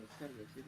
besar gak sih?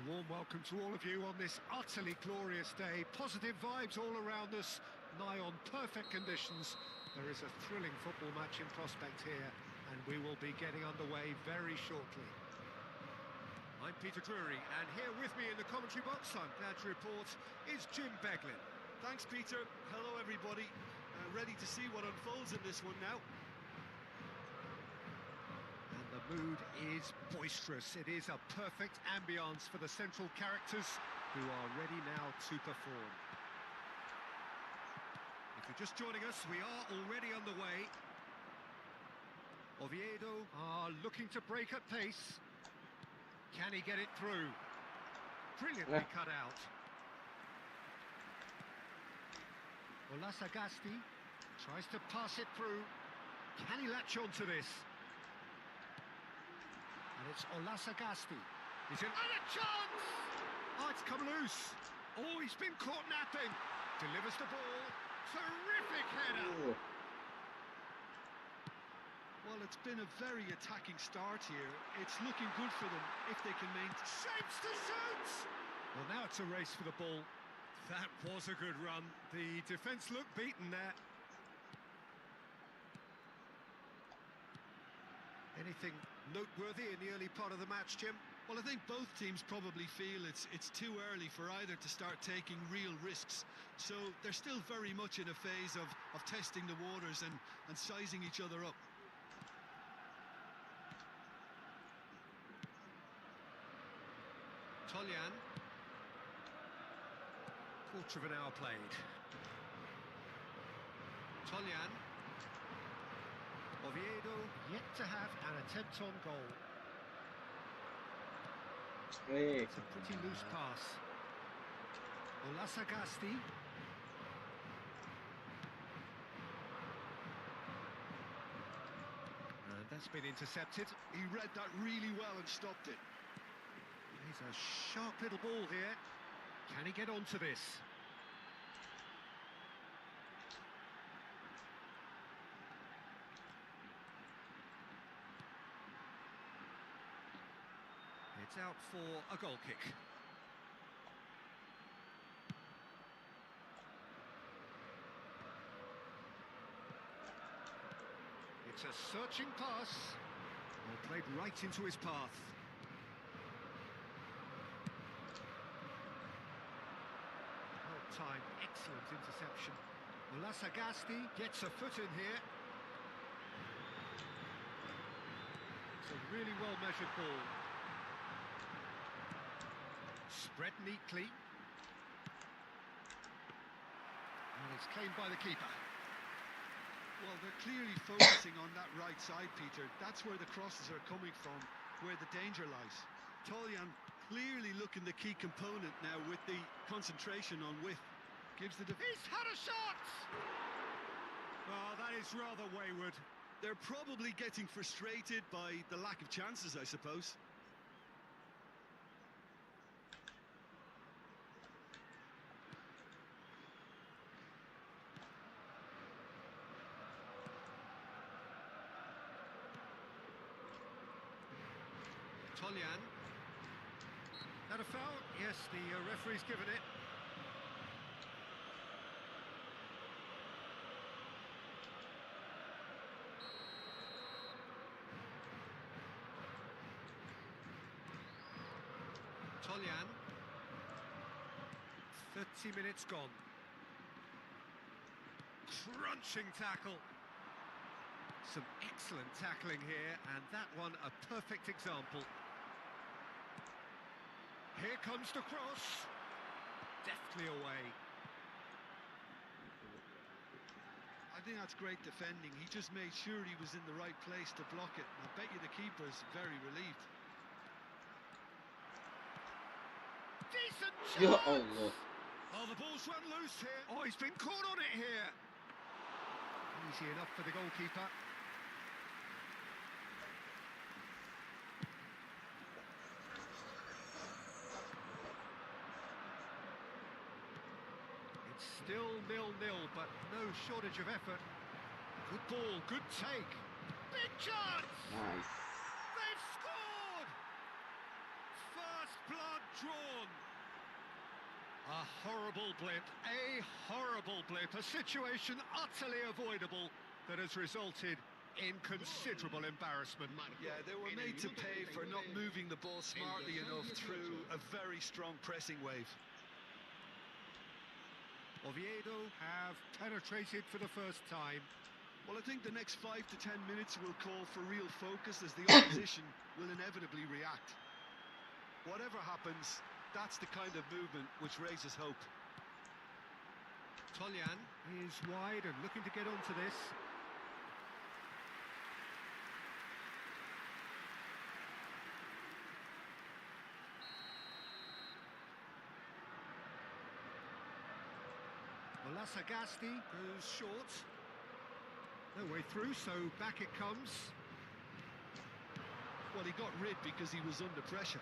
A warm welcome to all of you on this utterly glorious day. Positive vibes all around us, nigh on perfect conditions. There is a thrilling football match in prospect here, and we will be getting underway very shortly. I'm Peter Drury, and here with me in the commentary box, I'm glad to report, is Jim Beglin. Thanks, Peter. Hello, everybody. Ready to see what unfolds in this one now. And the mood is boisterous. It is a perfect ambience for the central characters who are ready now to perform. If you're just joining us, we are already underway. Oviedo are looking to break at pace. Can he get it through? Brilliantly cut out. Olasagasti tries to pass it through. Can he latch onto this? And it's Olasagasti. He's in, and a chance! Oh, it's come loose. Oh, he's been caught napping. Delivers the ball. Terrific header. Oh, Well, it's been a very attacking start here. It's looking good for them if they can maintain. Shapes to shoot! Well, now it's a race for the ball. That was a good run. The defence looked beaten there. Anything noteworthy in the early part of the match, Jim? Well, I think both teams probably feel it's too early for either to start taking real risks. So they're still very much in a phase of testing the waters and sizing each other up. Toljan. Quarter of an hour played. Toljan. Oviedo yet to have an attempt on goal. It's a pretty loose pass. Olasagasti. And that's been intercepted. He read that really well and stopped it. He's a sharp little ball here. Can he get onto this? It's out for a goal kick. It's a searching pass. Well, played right into his path. Well timed, excellent interception. Olasagasti gets a foot in here. It's a really well-measured ball. Spread neatly. And it's claimed by the keeper. Well, they're clearly focusing on that right side, Peter. That's where the crosses are coming from, where the danger lies. Toljan clearly looking the key component now with the concentration on width. Gives the He's had a shot! Oh, that is rather wayward. They're probably getting frustrated by the lack of chances, I suppose. Toljan. That a foul? Yes, the referee's given it. Toljan. 30 minutes gone. Crunching tackle. Some excellent tackling here, and that one a perfect example. Here comes the cross. Deftly away. I think that's great defending. He just made sure he was in the right place to block it. I bet you the keeper's very relieved. Decent Ya chance! Allah. Oh, the ball's run loose here. Oh, he's been caught on it here. Easy enough for the goalkeeper. It's still 0-0, but no shortage of effort. Good ball, good take. Big chance! Nice. They've scored! First blood drawn. A horrible blip, a situation utterly avoidable that has resulted in considerable embarrassment. Yeah, they were made to pay for not moving the ball smartly enough through a very strong pressing wave. Oviedo have penetrated for the first time. Well, I think the next 5 to 10 minutes will call for real focus as the opposition will inevitably react. Whatever happens, that's the kind of movement which raises hope. Toljan is wide and looking to get onto this. Sagasti goes short. No way through, so back it comes. Well, he got rid because he was under pressure.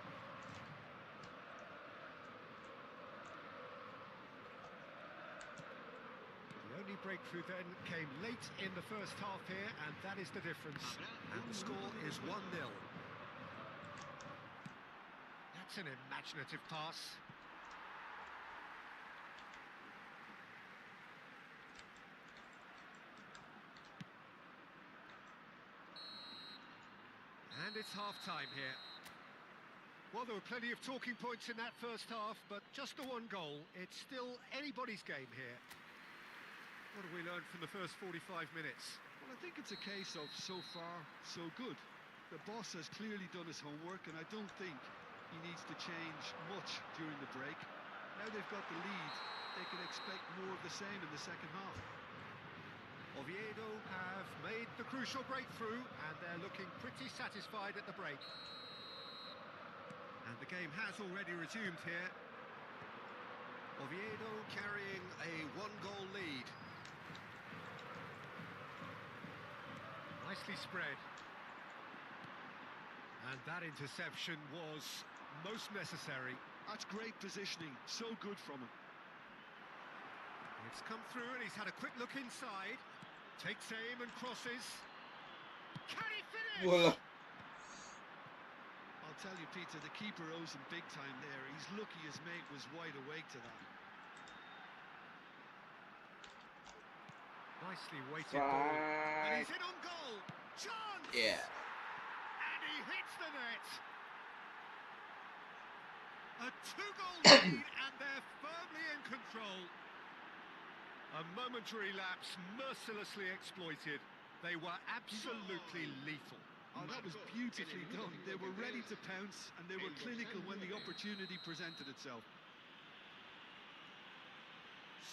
The only breakthrough then came late in the first half here, and that is the difference. And the score is 1-0. That's an imaginative pass. And it's half-time here. Well, there were plenty of talking points in that first half, but just the one goal. It's still anybody's game here. What have we learned from the first 45 minutes? Well, I think it's a case of so far, so good. The boss has clearly done his homework, and I don't think he needs to change much during the break. Now they've got the lead, they can expect more of the same in the second half. Oviedo have made the crucial breakthrough, and they're looking pretty satisfied at the break. And the game has already resumed here. Oviedo carrying a one-goal lead. Nicely spread. And that interception was most necessary. That's great positioning, so good from him. It's come through and he's had a quick look inside. Takes aim and crosses. Can he finish? Voila. I'll tell you, Peter, the keeper owes him big time there. He's lucky his mate was wide awake to that. Nicely weighted ball. And he's in on goal. Chance! Yeah. And he hits the net. A two-goal lead and they're firmly in control. A momentary lapse mercilessly exploited. They were absolutely lethal. Oh, that was beautifully done. They were ready to pounce and they were clinical when the opportunity presented itself.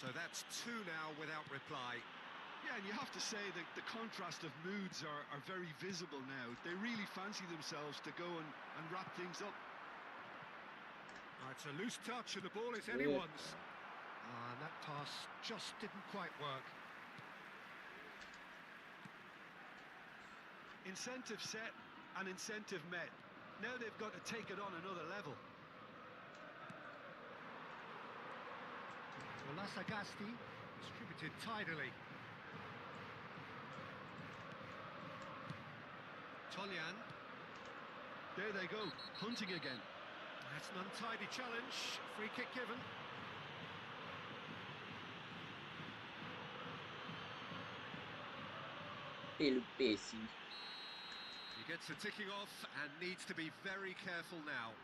So that's two now without reply. Yeah, and you have to say that the contrast of moods are very visible now. They really fancy themselves to go and wrap things up. It's a loose touch and the ball is anyone's. And that pass just didn't quite work. Incentive set and incentive met. Now they've got to take it on another level. Well, Sagasti distributed tidily. Toljan. There they go, hunting again. That's an untidy challenge. Free kick given. El Pesci. He gets the ticking off and needs to be very careful now.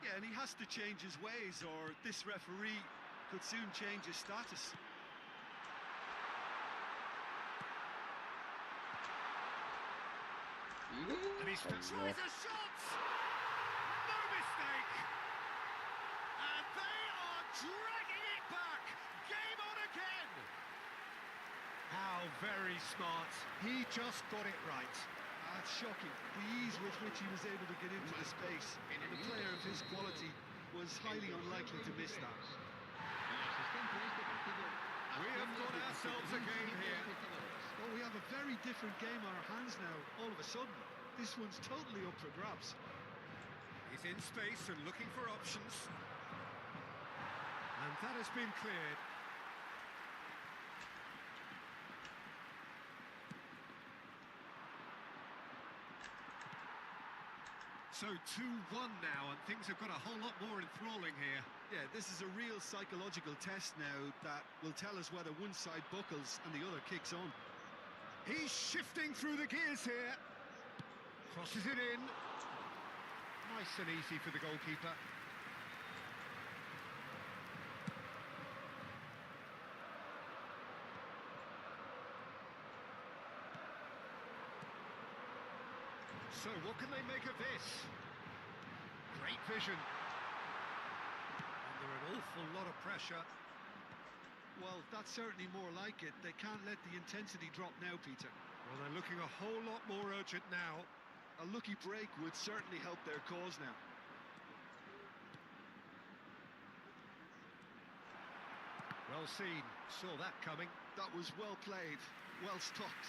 Yeah, and he has to change his ways, or this referee could soon change his status. And he's tries Allah. a shot! No mistake! And they are dragging it back! Game on again! How very smart. He just got it right. That's shocking. The ease with which he was able to get into the space, and the player of his quality was highly unlikely to miss that. We have got ourselves a game here. Well, we have a very different game on our hands now, all of a sudden. This one's totally up for grabs. He's in space and looking for options. And that has been cleared. So 2-1 now, and things have got a whole lot more enthralling here. Yeah, this is a real psychological test now that will tell us whether one side buckles and the other kicks on. He's shifting through the gears here. Crosses it in. Nice and easy for the goalkeeper. So what can they make of this? Great vision. Under an awful lot of pressure. Well, that's certainly more like it. They can't let the intensity drop now, Peter. Well, they're looking a whole lot more urgent now. A lucky break would certainly help their cause now. Well seen. Saw that coming. That was well played, well stopped.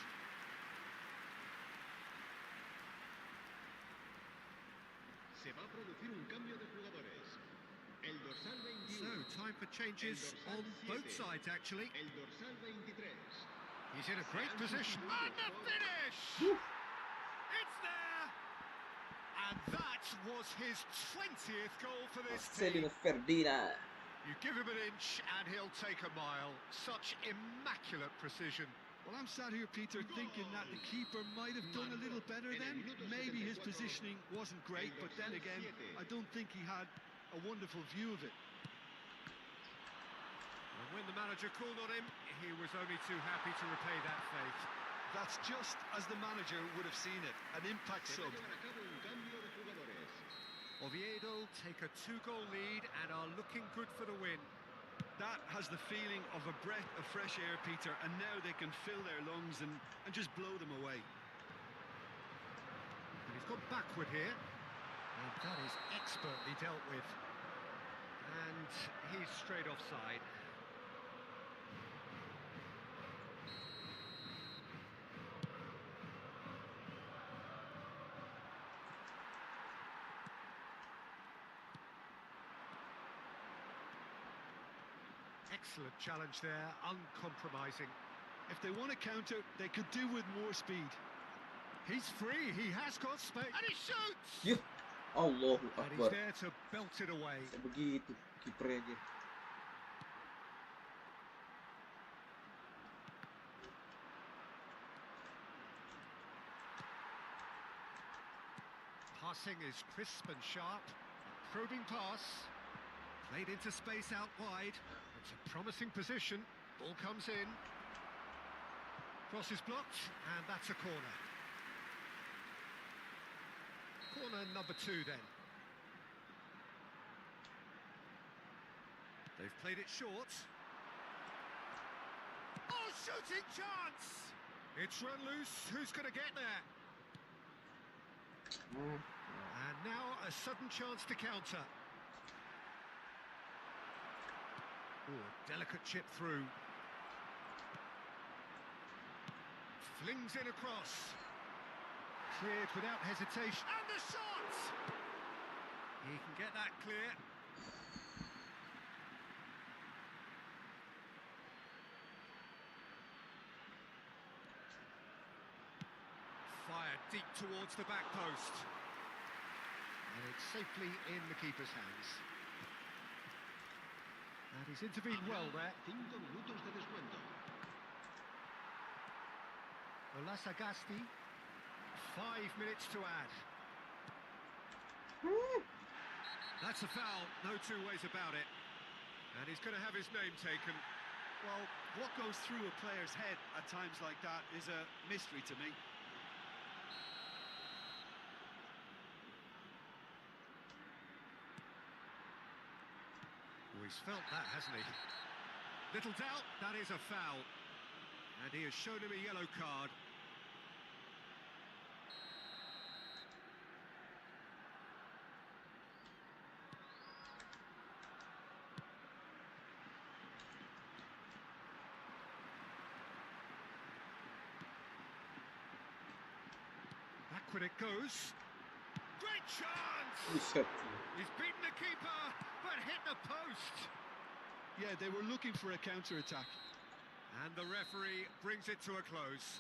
Se va a producir un cambio de jugadores. El dorsal 21. So, time for changes on both sides, actually. El dorsal 23. He's in a great position. And the finish! It's there! And that was his 20th goal for this team. Marcelino Ferdinand. You give him an inch and he'll take a mile. Such immaculate precision. Well, I'm sat here, Peter, thinking that the keeper might have done a little better then. Maybe his positioning wasn't great, but then again, I don't think he had a wonderful view of it. And when the manager called on him, he was only too happy to repay that faith. That's just as the manager would have seen it, an impact Se va sub. a llevar a cabo un cambio de jugadores. Oviedo take a 2-goal lead and are looking good for the win. That has the feeling of a breath of fresh air, Peter, and now they can fill their lungs and just blow them away. And he's gone backward here. And that is expertly dealt with. And he's straight offside. Excellent challenge there, uncompromising. If they want to counter, they could do with more speed. He's free, he has got space, and he shoots! Yuh. Allahu And he's Akbar. there to belt it away. Kayak begitu kipernya. Passing is crisp and sharp. A probing pass. Played into space out wide. It's a promising position. Ball comes in. Cross is blocked, and that's a corner. Corner number 2 then. They've played it short. Oh, shooting chance! It's run loose. Who's going to get there? And now a sudden chance to counter. Oh, a delicate chip through. Flings in across. Cleared without hesitation. And the shot! He can get that clear. Fired deep towards the back post. And it's safely in the keeper's hands. And he's intervened well there. 5 minutos de descuento. Olasagasti, 5 minutes to add. That's a foul, no two ways about it. And he's going to have his name taken. Well, what goes through a player's head at times like that is a mystery to me. Oh, he's felt that, hasn't he? Little doubt, that is a foul. And he has shown him a yellow card. Backward it goes. Great chance! Reception. He's beaten the keeper, but hit the post. Yeah, they were looking for a counter-attack. And the referee brings it to a close.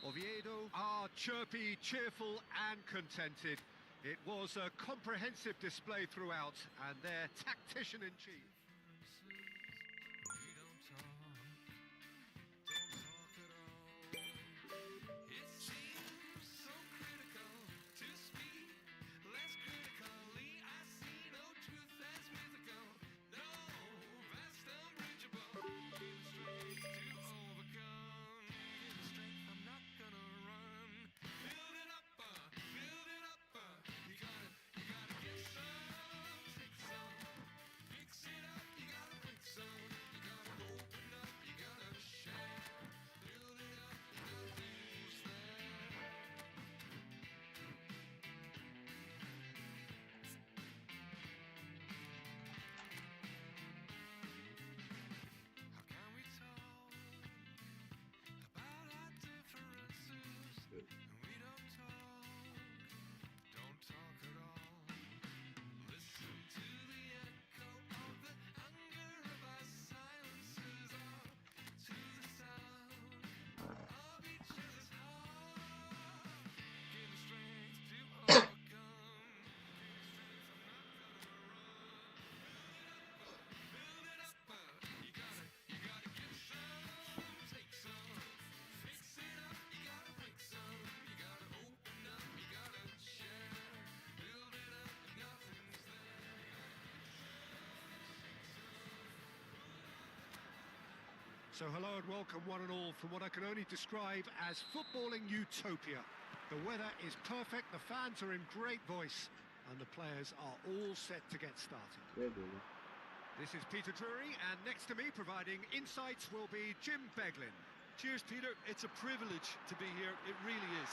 Oviedo are chirpy, cheerful and contented. It was a comprehensive display throughout, and their tactician-in-chief. So hello and welcome one and all from what I can only describe as footballing utopia. The weather is perfect, the fans are in great voice, and the players are all set to get started. This is Peter Drury, and next to me providing insights will be Jim Beglin. Cheers, Peter. It's a privilege to be here. It really is.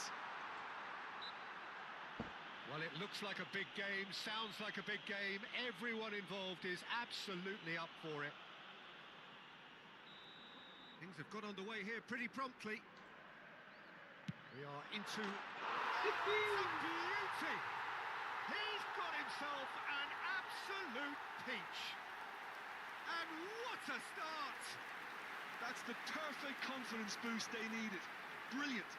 Well, it looks like a big game, sounds like a big game. Everyone involved is absolutely up for it. Things have got underway here pretty promptly. We are into beauty. He's got himself an absolute peach. And what a start! That's the perfect confidence boost they needed. Brilliant.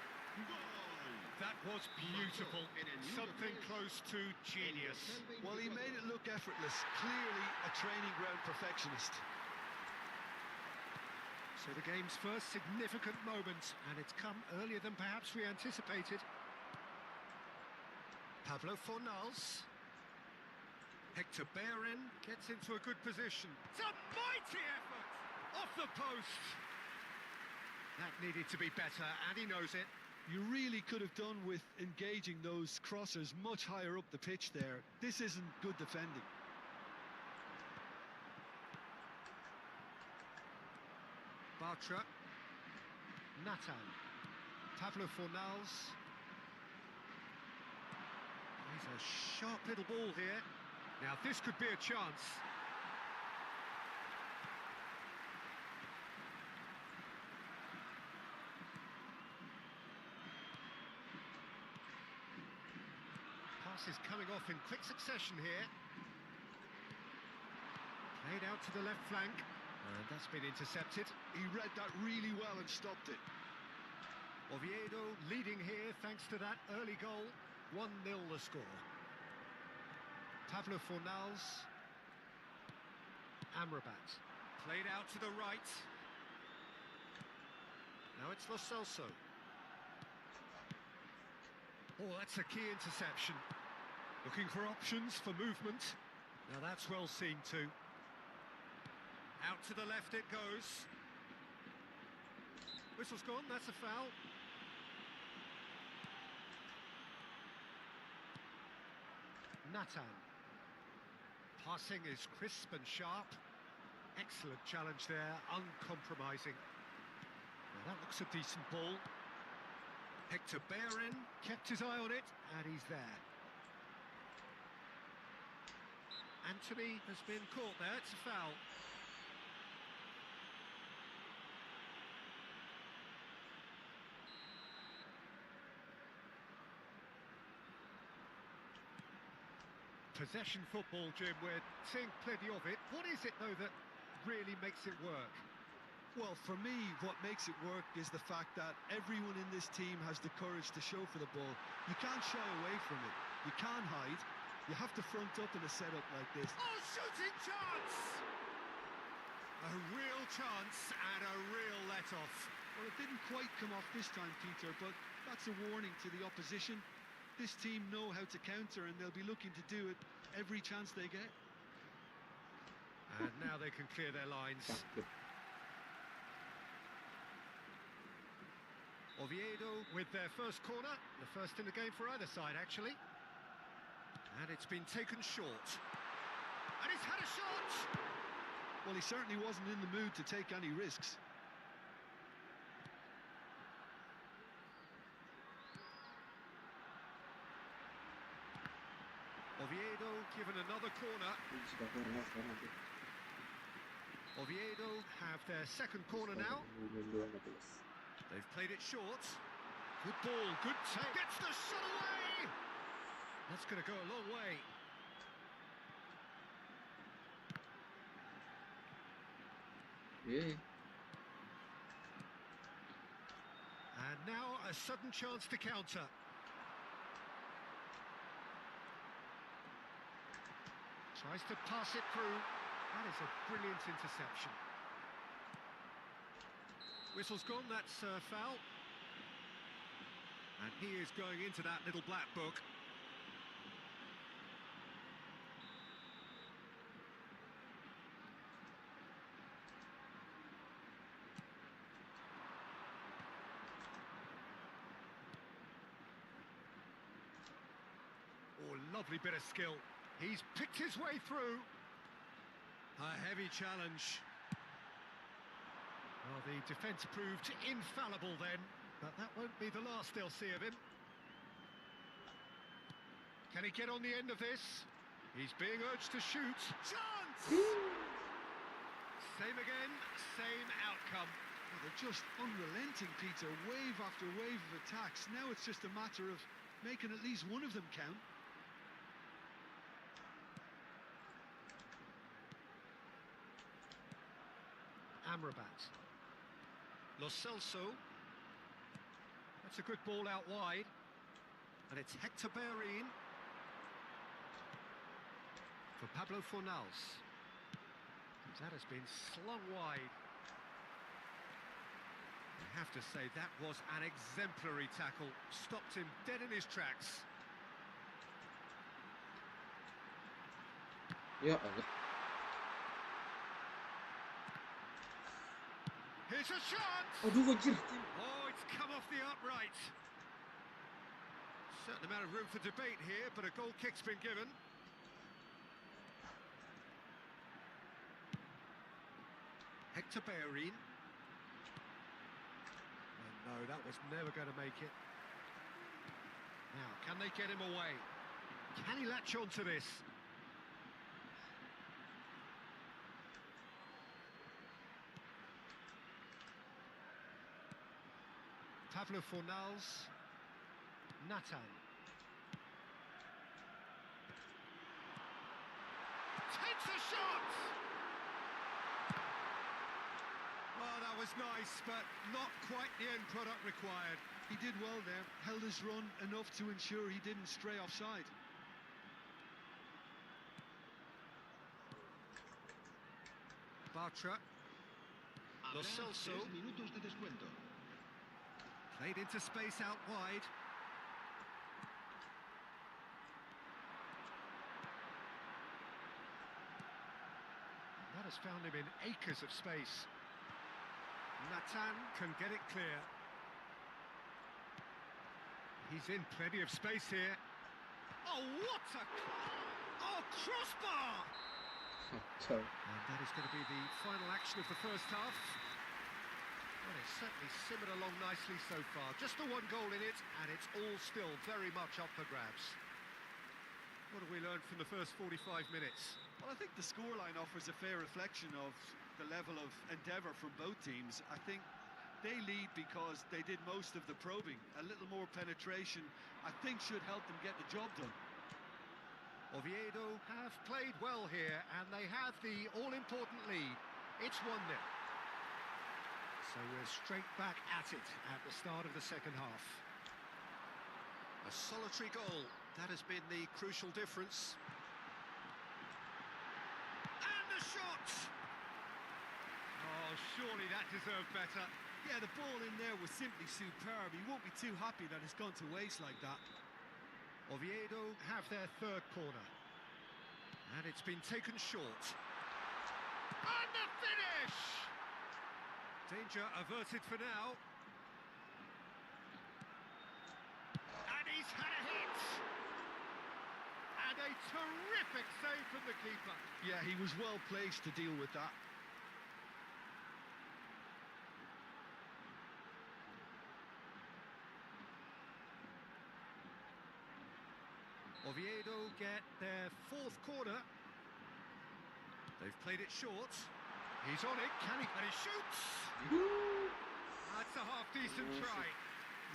That was beautiful. Something close to genius. Well, he made it look effortless. Clearly a training ground perfectionist. So the game's first significant moment, and it's come earlier than perhaps we anticipated. Pablo Fornals. Hector Bellerin gets into a good position. It's a mighty effort! Off the post! That needed to be better, and he knows it. You really could have done with engaging those crossers much higher up the pitch there. This isn't good defending. Bartra, Nathan, Pablo Fornals. He's a sharp little ball here. Now this could be a chance. Pass is coming off in quick succession here. Played out to the left flank. And that's been intercepted. He read that really well and stopped it. Oviedo leading here thanks to that early goal. 1-0 the score. Pablo Fornals. Amrabat. Played out to the right. Now it's Lo Celso. Oh, that's a key interception. Looking for options for movement. Now that's well seen too. Out to the left it goes. Whistle's gone, that's a foul. Nathan. Passing is crisp and sharp. Excellent challenge there, uncompromising. Now that looks a decent ball. Hector Bellerin kept his eye on it, and he's there. Anthony has been caught there, it's a foul. Possession football, Jim, we're seeing plenty of it. What is it, though, that really makes it work? Well, for me, what makes it work is the fact that everyone in this team has the courage to show for the ball. You can't shy away from it. You can't hide. You have to front up in a setup like this. Oh, shooting chance! A real chance and a real let-off. Well, it didn't quite come off this time, Peter, but that's a warning to the opposition. This team know how to counter, and they'll be looking to do it every chance they get. And now they can clear their lines. Oviedo with their first corner, the first in the game for either side, actually. And it's been taken short. And he's had a shot! Well, he certainly wasn't in the mood to take any risks. Oviedo given another corner. Oviedo have their second corner now. They've played it short. Good ball, good take. Gets the shot away! That's going to go a long way. Yeah. And now a sudden chance to counter. Tries to pass it through. That is a brilliant interception. Whistle's gone, that's a foul. And he is going into that little black book. Oh, lovely bit of skill. He's picked his way through. A heavy challenge. Well, the defence proved infallible then, but that won't be the last they'll see of him. Can he get on the end of this? He's being urged to shoot. Chance! Same again, same outcome. Well, they're just unrelenting, Peter. Wave after wave of attacks. Now it's just a matter of making at least one of them count. Amrabat. Lo Celso. That's a good ball out wide. And it's Hector Bellerin. For Pablo Fornals. That has been slung wide. I have to say, that was an exemplary tackle. Stopped him dead in his tracks. Ya Allah. Here's a shot! Aduh, anjir. Oh, it's come off the upright. Certain amount of room for debate here, but a goal kick's been given. Hector Bellerin. And no, that was never going to make it. Now, can they get him away? Can he latch on to this? Pablo Fornals. Nathan. Takes a shot! Well, that was nice, but not quite the end product required. He did well there, held his run enough to ensure he didn't stray offside. Bartra. Lo Habrá Celso. 3 minutos de descuento. Played into space out wide. has found him in acres of space. Nathan can get it clear. He's in plenty of space here. Oh, what a... Oh, crossbar! So, And that is going to be the final action of the first half. Well, it's certainly simmered along nicely so far. Just the one goal in it, and it's all still very much up for grabs. What have we learned from the first 45 minutes? Well, I think the scoreline offers a fair reflection of the level of endeavour from both teams. I think they lead because they did most of the probing. A little more penetration, I think, should help them get the job done. Oviedo have played well here, and they have the all-important lead. It's 1-0. So we're straight back at it at the start of the second half. A solitary goal, that has been the crucial difference. And the shot! Oh, surely that deserved better. Yeah, the ball in there was simply superb. He won't be too happy that it's gone to waste like that. Oviedo have their third corner. And it's been taken short. And the finish! Danger averted for now. And he's had a hit! And a terrific save from the keeper. Yeah, he was well placed to deal with that. Oviedo get their fourth corner. They've played it short. He's on it, can he? And he shoots! That's a half-decent try.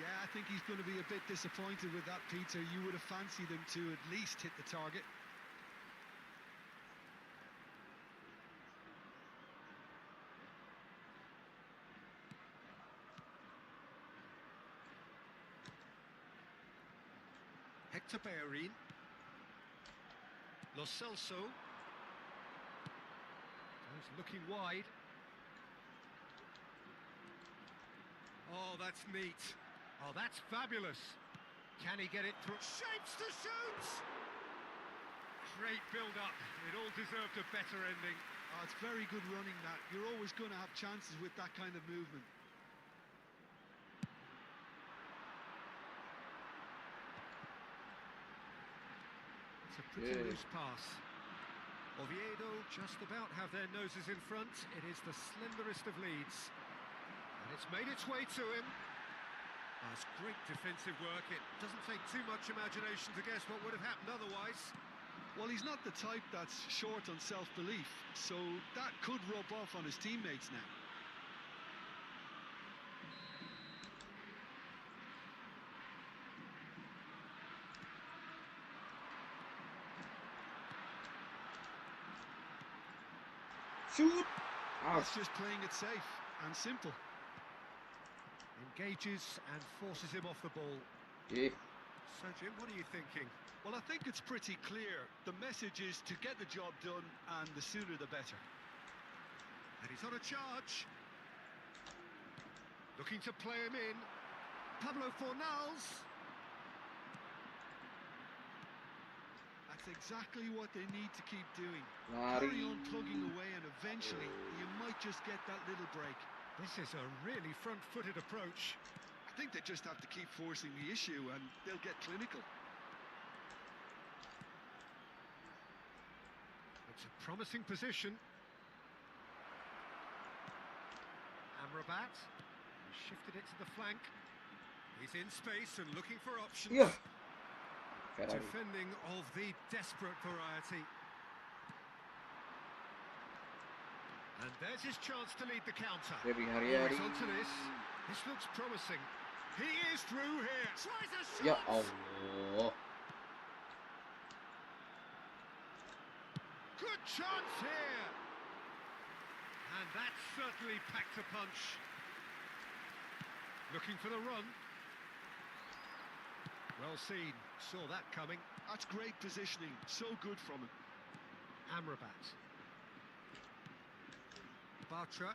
Yeah, I think he's going to be a bit disappointed with that, Peter. You would have fancied him to at least hit the target. Hector Bellerin. Lo Celso. He's looking wide. Oh, that's neat. Oh, that's fabulous. Can he get it through? Shapes to shoot! Great build-up. It all deserved a better ending. Oh, it's very good running, that. You're always going to have chances with that kind of movement. It's a pretty loose pass. Oviedo just about have their noses in front. It is the slenderest of leads. And it's made its way to him. Oh, it's great defensive work. It doesn't take too much imagination to guess what would have happened otherwise. Well, he's not the type that's short on self-belief, so that could rub off on his teammates now. shoot! Ah, That's just playing it safe and simple. Engages and forces him off the ball. yeah. So, Jim, what are you thinking? Well, I think it's pretty clear. The message is to get the job done, and the sooner the better. And he's on a charge. Looking to play him in. Pablo Fornals. That's exactly what they need to keep doing. Mari. Carry on plugging away, and eventually you might just get that little break. This is a really front-footed approach. I think they just have to keep forcing the issue, and they'll get clinical. It's a promising position. Amrabat. He shifted it to the flank. He's in space and looking for options. Yeah. Ferrari. Defending of the desperate variety. And there's his chance to lead the counter. Debbie Oh, Hari-Hari. he's onto this. This looks promising. He is through here. Tries a shot. Ya Allah. Good chance here. And that certainly packed a punch. Looking for the run. Well seen. Saw that coming. That's great positioning. So good from him. Amrabat. Bartra.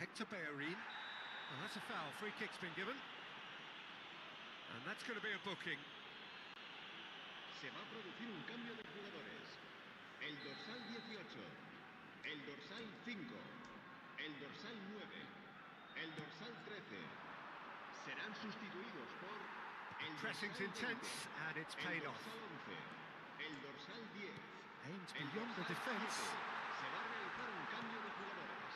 Hector Bellerin. Oh, that's a foul. Free kick's been given. And that's going to be a booking. Se va a producir un cambio de jugadores. el dorsal 18, el dorsal 5, el dorsal 9, el dorsal 13. Serán sustituidos por el Pressing's dorsal 20, intense and it's el paid off. dorsal 11, el dorsal 10. Aims El beyond the dorsal defence. 7. Se va a realizar un cambio de jugadores.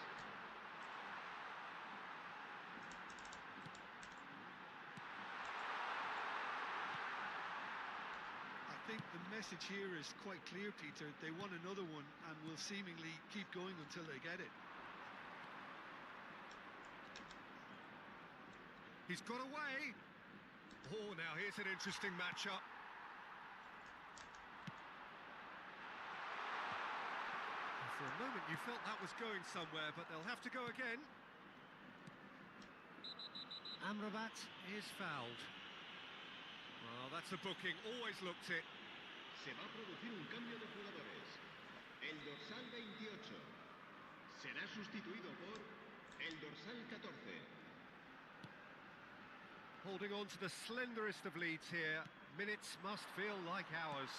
I think the message here is quite clear, Peter. They want another one and will seemingly keep going until they get it. He's got away. Oh, now here's an interesting matchup. For a moment you felt that was going somewhere, but they'll have to go again. Amrabat is fouled. Well, that's a booking, always looked it. Se va a producir un cambio de jugadores. El dorsal 28 será sustituido por el dorsal 14. Holding on to the slenderest of leads here. Minutes must feel like hours.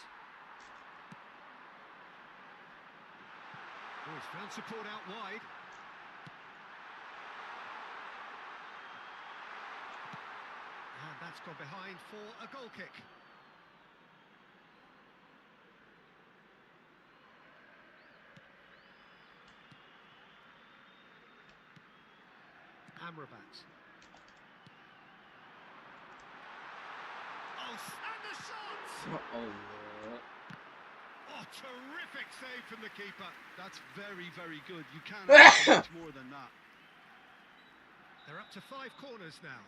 Oh, he's found support out wide. And that's gone behind for a goal kick. Amrabat. Oh, and the shot! Oh. Oh, terrific save from the keeper. That's very, very good. You can't ask much more than that. They're up to 5 corners now.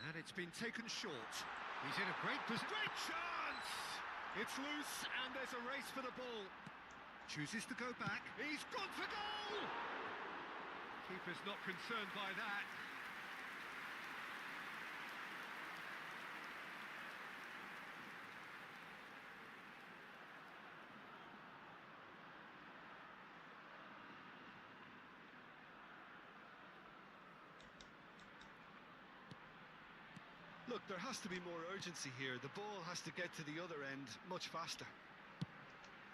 And it's been taken short. He's in a great position. Great chance! It's loose and there's a race for the ball. Chooses to go back. He's gone for goal! Keeper's not concerned by that. Look, there has to be more urgency here. The ball has to get to the other end much faster.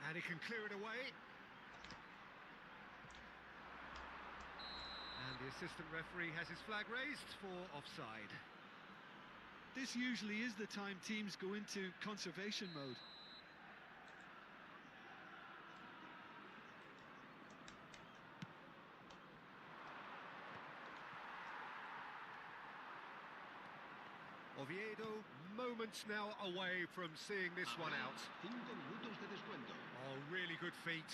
And he can clear it away. And the assistant referee has his flag raised for offside. This usually is the time teams go into conservation mode. Oviedo, moments now away from seeing this one out. 5 minutos de descuento. Oh, really good feet.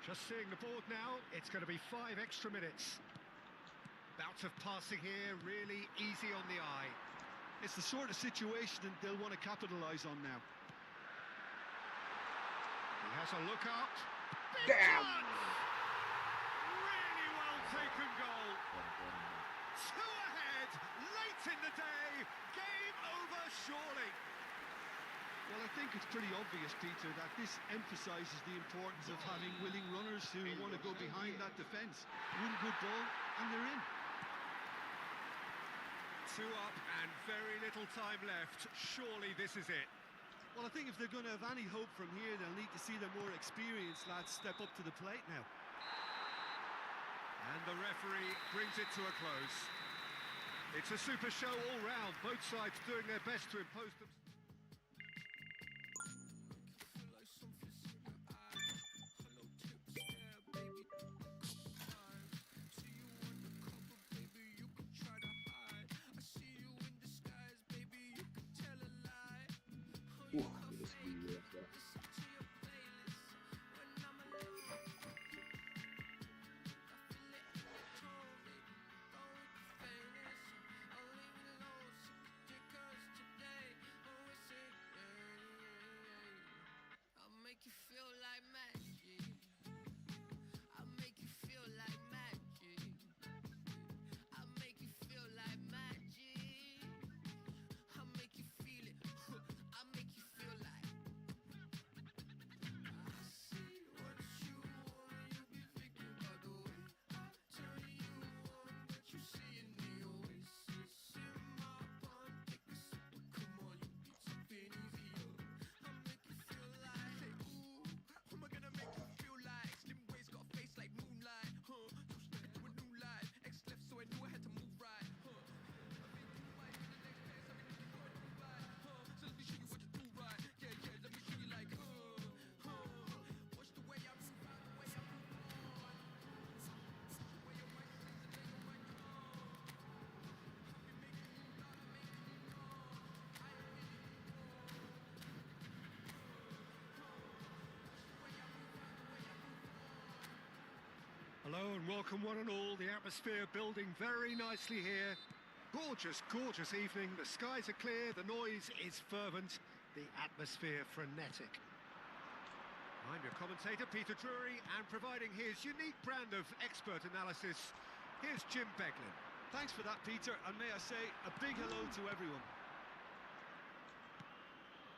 Just seeing the board now, it's going to be 5 extra minutes. Bout of passing here, really easy on the eye. It's the sort of situation that they'll want to capitalise on now. He has a look out. Big Damn! chance! Really well taken goal. 2 ahead, late in the day. Game over, surely. Well, I think it's pretty obvious, Peter, that this emphasises the importance of having willing runners who want to go behind that defence. One good ball, and they're in. 2 up and very little time left. Surely this is it. Well, I think if they're going to have any hope from here, they'll need to see the more experienced lads step up to the plate now. And the referee brings it to a close. It's a super show all round. Both sides doing their best to impose them. This is weird, so. And welcome one and all, the atmosphere building very nicely here. Gorgeous, gorgeous evening, the skies are clear, the noise is fervent, the atmosphere frenetic. I'm your commentator, Peter Drury, and providing his unique brand of expert analysis, here's Jim Beglin. Thanks for that, Peter, and may I say a big hello to everyone.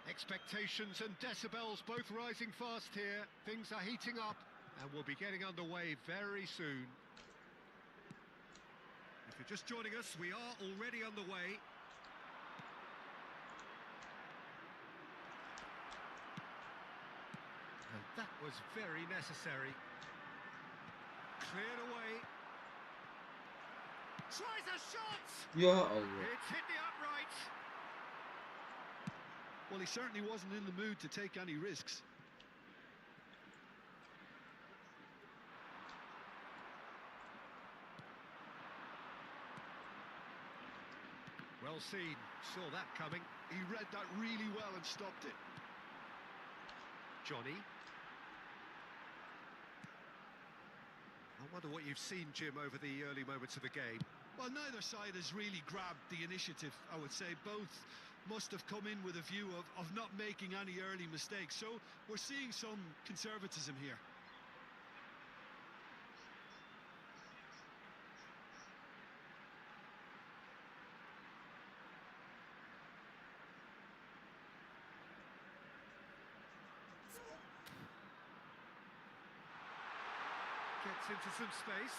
Expectations and decibels both rising fast here, things are heating up, and we'll be getting underway very soon. If you're just joining us, we are already underway. And that was very necessary. Cleared away. Tries a shot! Ya Allah. It's hit the upright. Well, he certainly wasn't in the mood to take any risks. Well seen, saw that coming. He read that really well and stopped it. Johnny. I wonder what you've seen, Jim, over the early moments of the game. Well, neither side has really grabbed the initiative, I would say. Both must have come in with a view of not making any early mistakes. So we're seeing some conservatism here. Gets into some space.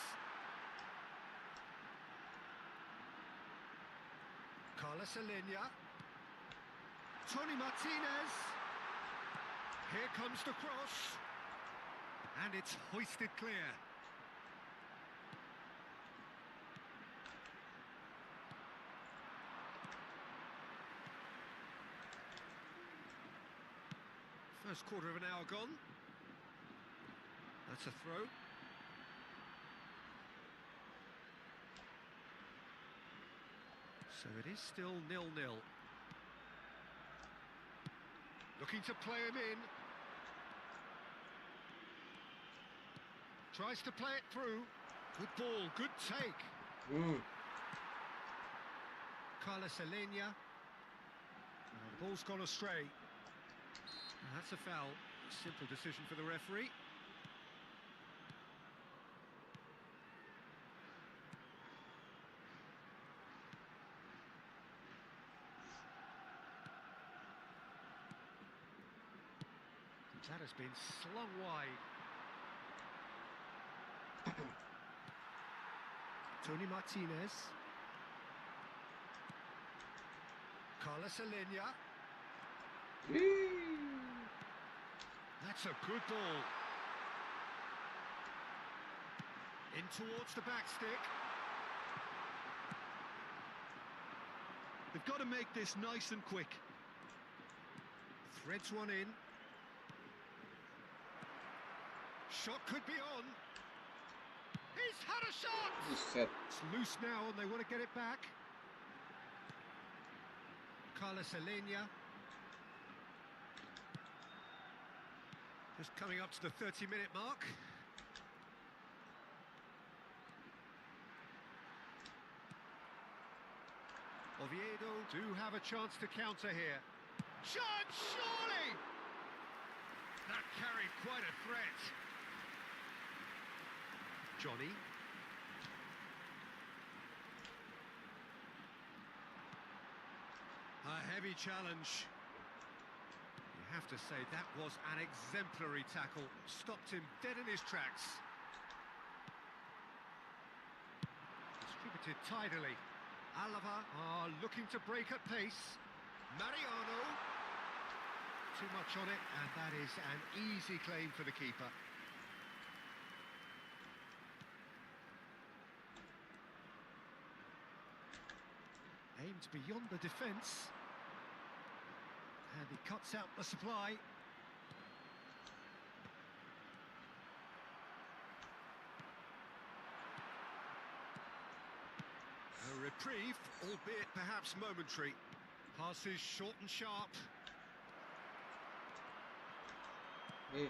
Carlos Alenia. Tony Martinez. Here comes the cross. And it's hoisted clear. First quarter of an hour gone. That's a throw. So it is still 0-0. Looking to play him in. Tries to play it through. Good ball, good take. Carlos Alenia. The ball's gone astray. And that's a foul. Simple decision for the referee. That has been slung wide. Tony Martinez. Carlos Alenia. That's a good ball. In towards the back stick. They've got to make this nice and quick. Threads one in. Shot could be on. He's had a shot! Buset. It's loose now and they want to get it back. Carlos Alenia. Just coming up to the 30-minute mark. Oviedo do have a chance to counter here. Shot, surely! That carried quite a threat. Johnny. A heavy challenge. You have to say that was an exemplary tackle. Stopped him dead in his tracks. Distributed tidily. Alava are looking to break at pace. Mariano. Too much on it, and that is an easy claim for the keeper. Aimed beyond the defence. And he cuts out the supply. A reprieve, albeit perhaps momentary. Passes short and sharp. Eh,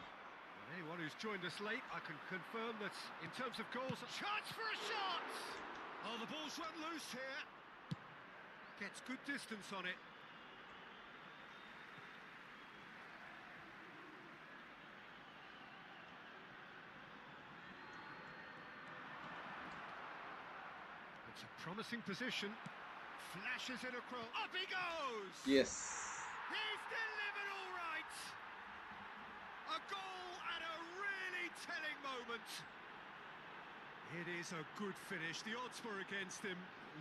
Anyone who's joined us late, I can confirm that in terms of goals, a chance for a shot! Oh, the ball's run loose here. Gets good distance on it. It's a promising position. Flashes it across. Up he goes! Yes. He's delivered all right! A goal at a really telling moment. It is a good finish. The odds were against him.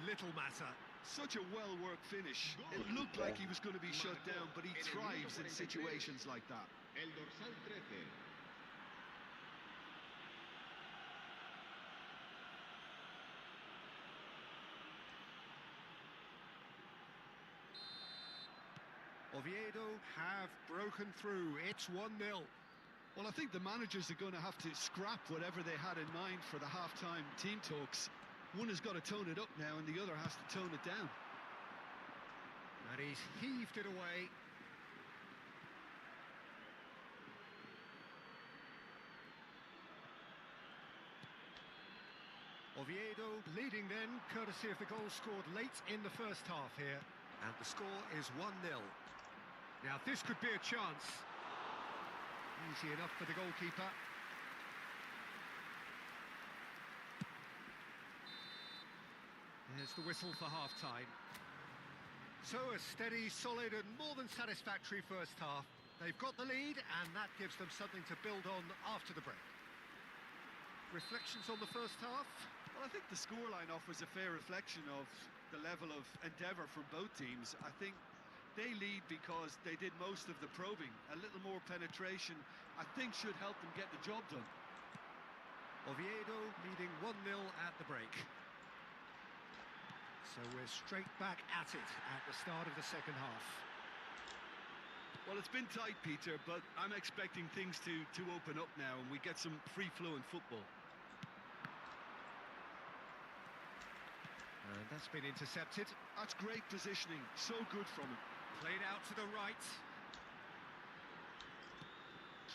Little matter. Such a well-worked finish. It looked like he was going to be shut down, but he thrives in situations like that. El dorsal 13. Oviedo have broken through. It's 1-0. Well, I think the managers are going to have to scrap whatever they had in mind for the half-time team talks. One has got to tone it up now, and the other has to tone it down. And he's heaved it away. Oviedo leading then, courtesy of the goal scored late in the first half here. And the score is 1-0. Now, this could be a chance. Easy enough for the goalkeeper. There's the whistle for half-time. So a steady, solid and more than satisfactory first half. They've got the lead and that gives them something to build on after the break. Reflections on the first half? Well, I think the scoreline offers a fair reflection of the level of endeavour from both teams. I think they lead because they did most of the probing. A little more penetration, I think, should help them get the job done. Oviedo leading 1-0 at the break. So we're straight back at it at the start of the second half. Well, it's been tight, Peter, but I'm expecting things to open up now and we get some free-flowing football. And that's been intercepted. That's great positioning, so good from him. Played out to the right.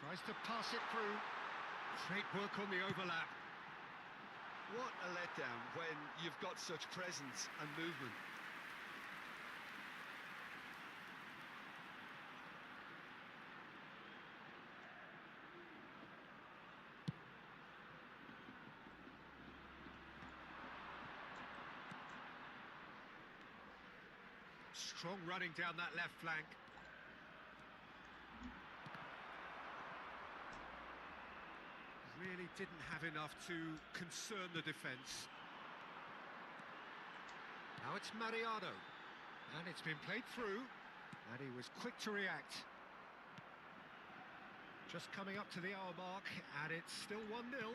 Tries to pass it through. Great work on the overlap. What a letdown when you've got such presence and movement. Strong running down that left flank. Really didn't have enough to concern the defence. Now it's Mariano. And it's been played through. And he was quick to react. Just coming up to the hour mark. And it's still 1-0.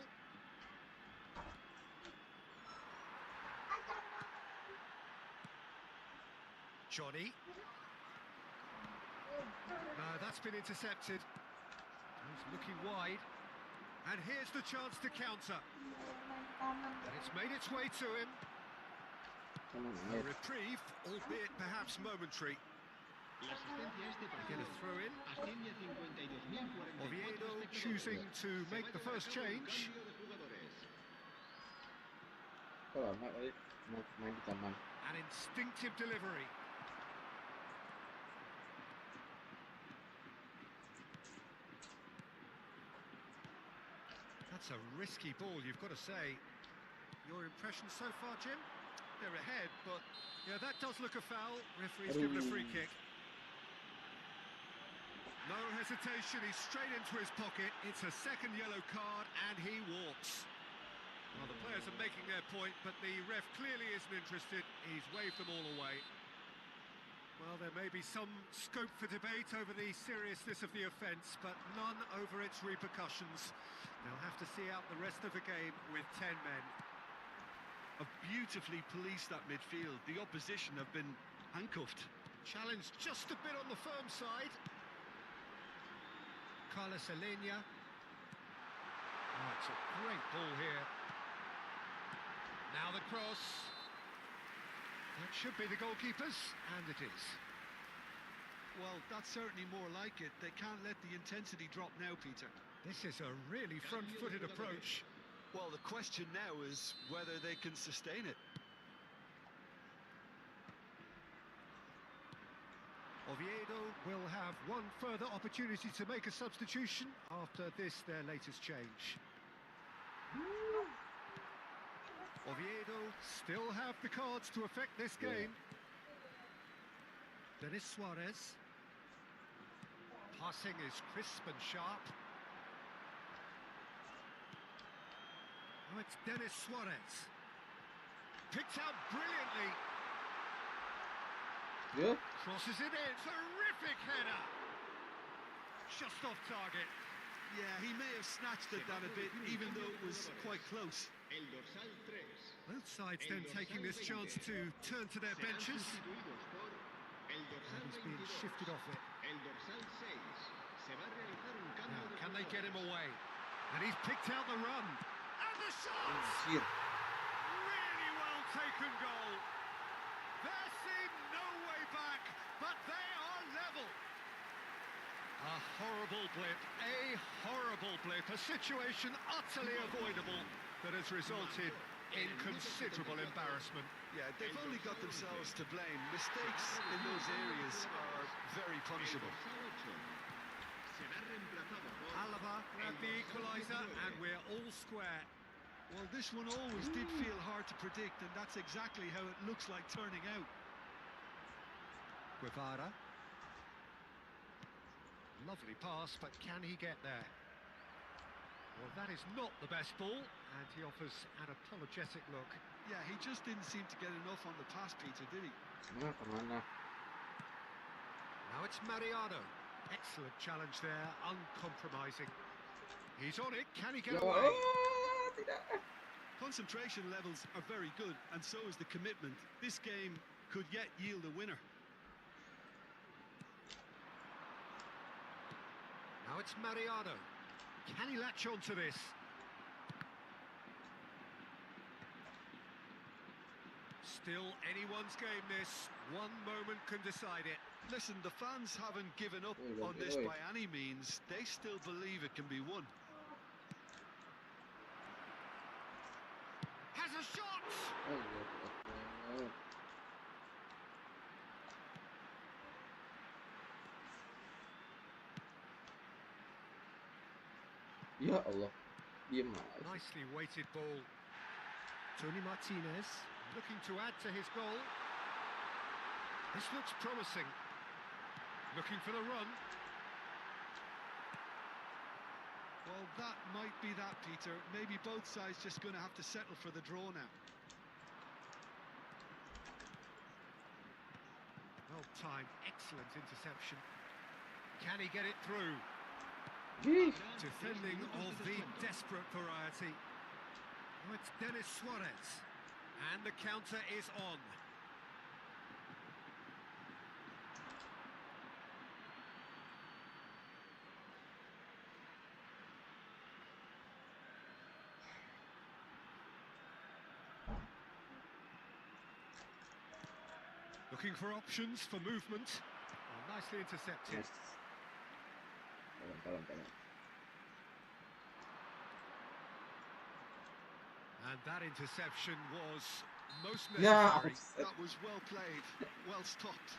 Johnny. That's been intercepted. He's looking wide. And here's the chance to counter. And it's made its way to him. A reprieve, albeit perhaps momentary. La asistencia a este Get partido a throw in. asciende a 52.044 Oviedo choosing to make the first change. Cambio de jugadores. ก็หล่อมากเลยมาดีจังมัน An instinctive delivery. That's a risky ball, you've got to say. Your impression so far, Jim? They're ahead, but Yeah, that does look a foul. Referee's given a free kick. No hesitation, he's straight into his pocket. It's a second yellow card, and he walks. Well, the players are making their point, but the ref clearly isn't interested. He's waved them all away. Well, there may be some scope for debate over the seriousness of the offence, but none over its repercussions. They'll have to see out the rest of the game with 10 men. have beautifully policed that midfield. The opposition have been handcuffed. Challenged just a bit on the firm side. Carlos Alenia. Oh, it's a great ball here. Now the cross. That should be the goalkeeper's, and it is. well, that's certainly more like it. They can't let the intensity drop now, Peter. This is a really front-footed approach. Well, the question now is whether they can sustain it. Oviedo will have one further opportunity to make a substitution after this, their latest change. Oviedo still have the cards to affect this game. Denis Suarez. Passing is crisp and sharp. Oh, it's Denis Suarez. Picked out brilliantly. Yeah. Crosses it in. Terrific header. Just off target. Yeah, he may have snatched at that a bit, even though it was quite close. El dorsal 3. Both sides then taking this chance to turn to their Serán benches. sustituidos por el dorsal And he's being 22. shifted off it. El dorsal 6. Se va a realizar un cambio Now, de can they get him jugadores. away? And he's picked out the run. And the shot! Shit. Really well taken goal. There seemed no way back, but they are level. A horrible blip, a situation utterly avoidable that has resulted in considerable embarrassment. Yeah, they've only got themselves to blame. Mistakes in those areas are very El punishable. dorsal 8. Será reemplazado por Alaba grabbed the equaliser and we're all square. Well, this one always did feel hard to predict, and that's exactly how it looks like turning out. Guevara. Lovely pass, but can he get there? Well, that is not the best ball, and he offers an apologetic look. Yeah, he just didn't seem to get enough on the pass, Peter, did he? Nah, kemana? Now it's Mariano. Excellent challenge there, uncompromising. He's on it, can he get Ya, away? tidak. Concentration levels are very good, and so is the commitment. This game could yet yield a winner. Now it's Mariano. Can he latch on to this? Still anyone's game this. One moment can decide it. Listen, the fans haven't given up Oi, on this oi. by any means. They still believe it can be won. Has a shot! Oh, ya, Ya Allah, diem aja. Nicely weighted ball. Tony Martinez looking to add to his goal. This looks promising. Looking for the run. Well, that might be that, Peter. Maybe both sides just going to have to settle for the draw now. Well timed, excellent interception. Can he get it through? Yeesh. Defending of the desperate variety. Oh, it's Denis Suarez. And the counter is on. Looking for options for movement. Oh, nicely intercepted. Yes. Kalem. And that interception was most Ya, necessary. offside. That was well played, well stopped.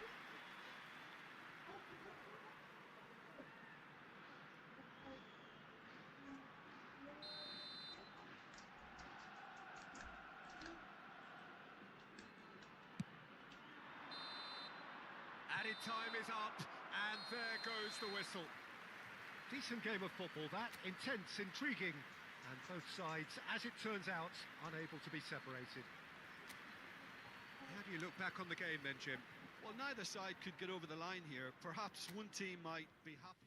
Added time is up, and there goes the whistle. Decent game of football, that. Intense, intriguing, and both sides, as it turns out, unable to be separated. How do you look back on the game then, Jim? Well, neither side could get over the line here. Perhaps one team might be happy.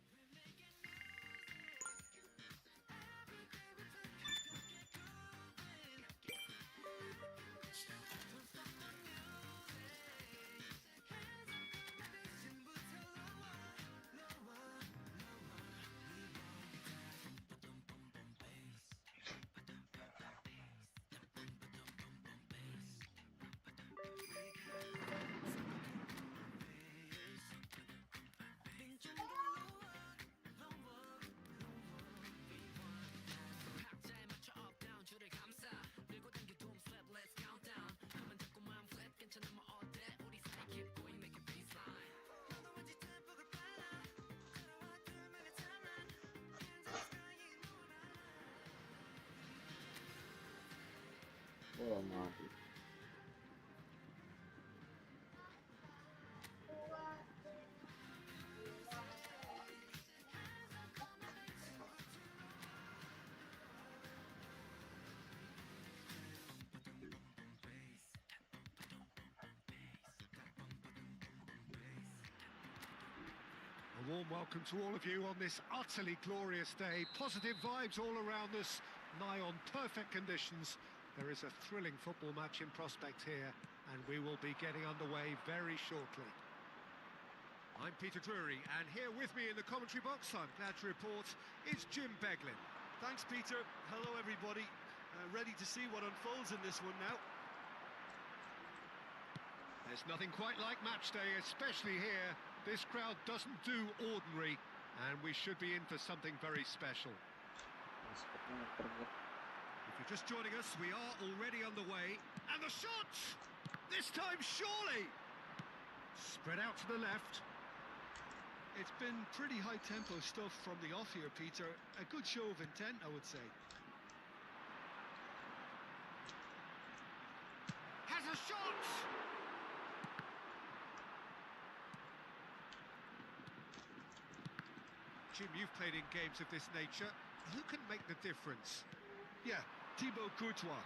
Oh, mati. A warm welcome to all of you on this utterly glorious day. Positive vibes all around us, nigh on perfect conditions. There is a thrilling football match in prospect here, and we will be getting underway very shortly. I'm Peter Drury, and here with me in the commentary box, I'm glad to report, is Jim Beglin. Thanks, Peter. Hello, everybody. Ready to see what unfolds in this one now. There's nothing quite like match day, especially here. This crowd doesn't do ordinary, and we should be in for something very special. If you're just joining us, we are already underway. And the shot! This time, surely! Spread out to the left. It's been pretty high-tempo stuff from the off here, Peter. A good show of intent, I would say. Has a shot! Jim, you've played in games of this nature. Who can make the difference? Yeah, Thibaut Courtois.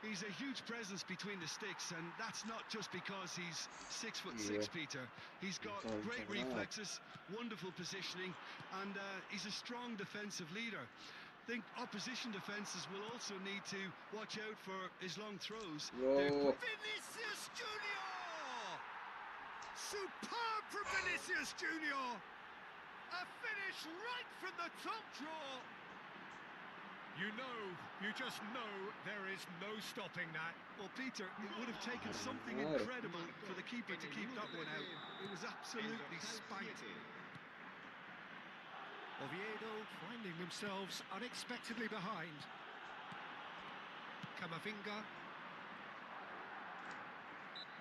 He's a huge presence between the sticks, and that's not just because he's 6'6", Peter. He's got great reflexes, wonderful positioning, and he's a strong defensive leader. I think opposition defences will also need to watch out for his long throws. Vinicius Junior! Superb from Vinicius Junior! A finish right from the top draw. You just know there is no stopping that. Well, Peter, it would have taken something incredible for the keeper to keep that one out. It was absolutely spanked. Oviedo finding themselves unexpectedly behind. Camavinga.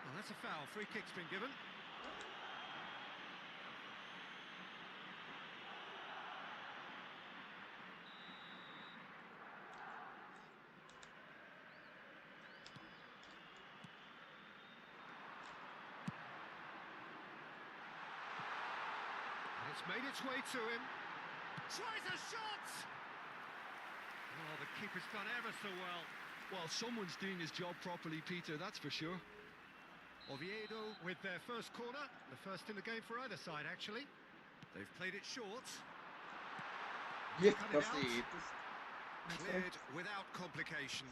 Well, that's a foul. Free kick's been given. It's made its way to him. Tries a shot! Oh, the keeper's done ever so well. Well, someone's doing his job properly, Peter, that's for sure. Oviedo with their first corner. The first in the game for either side, actually. They've played it short. Cut it out. Cleared without complication.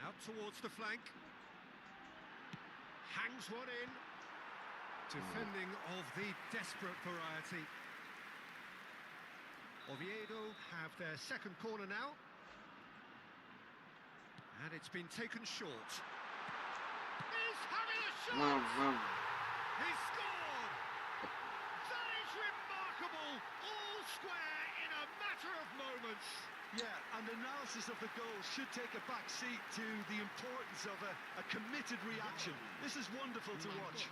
Out towards the flank. Hangs one in. Defending of the desperate variety. Oviedo have their second corner now. And it's been taken short. He's having a shot! He scored! That is remarkable! All square in a matter of moments. Yeah, and the analysis of the goal should take a back seat to the importance of a committed reaction. This is wonderful to watch.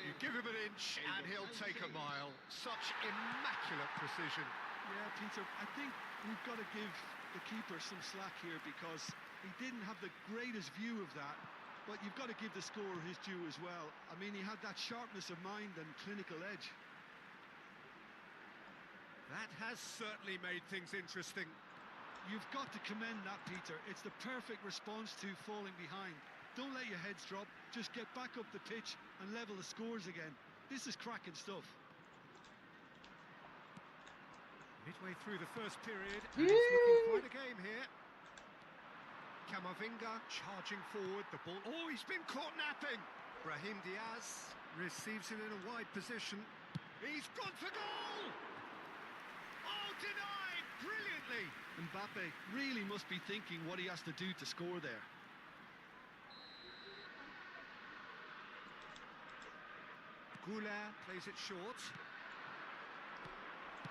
You give him an inch and he'll take a mile. Such immaculate precision. Yeah, Peter, I think we've got to give the keeper some slack here because he didn't have the greatest view of that, but you've got to give the scorer his due as well. I mean, he had that sharpness of mind and clinical edge. That has certainly made things interesting. You've got to commend that, Peter. It's the perfect response to falling behind. Don't let your heads drop. Just get back up the pitch and level the scores again. This is cracking stuff. Midway through the first period, and it's looking quite a game here. Camavinga charging forward, the ball. Oh, he's been caught napping. Brahim Diaz receives it in a wide position. He's gone for goal! Oh, denied brilliantly. Mbappe really must be thinking what he has to do to score there. Goulart plays it short.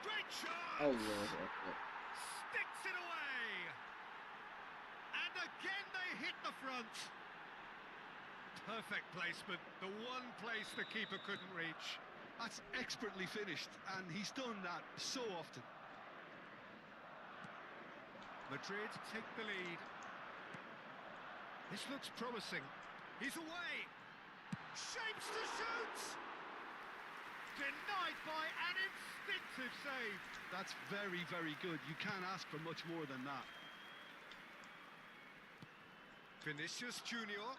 Great shot! Sticks it away! And again they hit the front. Perfect placement, the one place the keeper couldn't reach. That's expertly finished, and he's done that so often. Madrid take the lead. This looks promising. He's away. Shapes to shoot. Denied by an instinctive save. That's very, very good. You can't ask for much more than that. Vinicius Junior.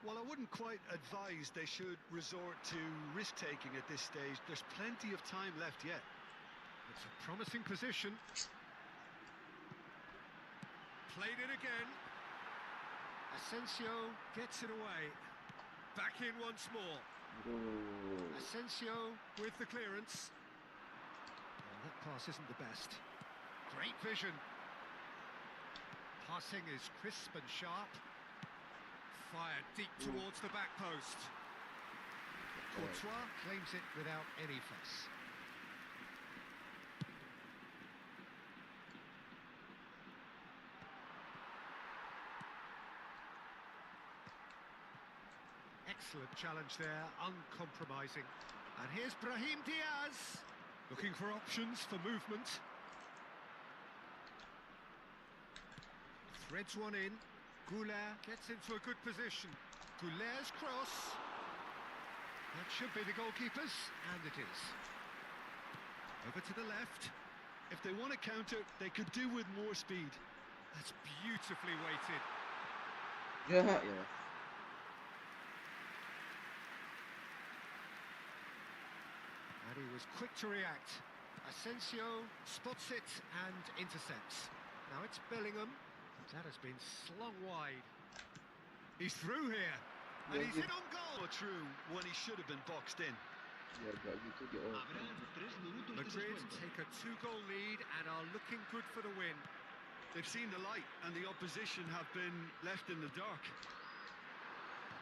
Well, I wouldn't quite advise they should resort to risk-taking at this stage. There's plenty of time left yet. It's a promising position. Played it again. Asensio gets it away. Back in once more. Aduh. Asensio with the clearance. Oh, that pass isn't the best. Great vision. Passing is crisp and sharp. Fired deep towards the back post. Courtois claims it without any fuss. Excellent challenge there, uncompromising. And here's Brahim Diaz, looking for options for movement. Threads one in. Goulet gets into a good position. Goulet's cross. That should be the goalkeeper's, and it is. Over to the left. If they want to counter, they could do with more speed. That's beautifully weighted. Ya, ya. And he was quick to react. Asensio spots it and intercepts. Now it's Bellingham. That has been slung wide. He's through here. And he's in on goal. True, when he should have been boxed in. Biar gak gitu di Habrá 3 minutos de Madrid descuento. take a 2-goal lead and are looking good for the win. They've seen the light, and the opposition have been left in the dark.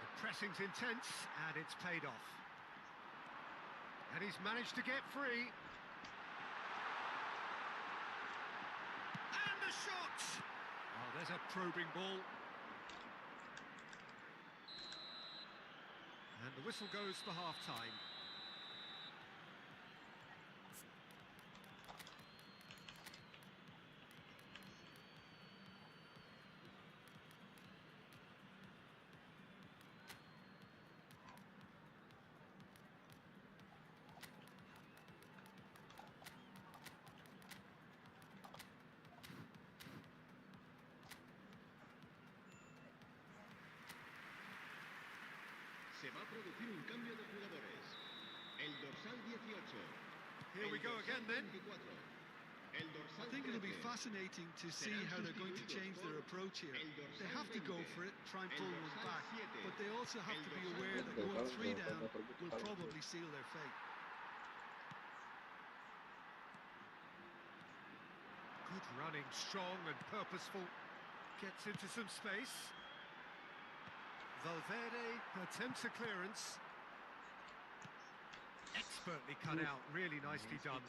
The pressing's intense, and it's paid off. And he's managed to get free. And the shot! Oh, there's a probing ball. And the whistle goes for half-time. Se va a producir un cambio de jugadores. El dorsal 18. Here we el go dorsal again then. 24, el dorsal I think it'll be 13, fascinating to see how they're going to change their approach here. They have to go for it, try and pull one back, but they also have to be aware that going 3 down will probably seal their fate. Good running, strong and purposeful. Gets into some space. Valverde attempts a clearance. Expertly cut out, really nicely done.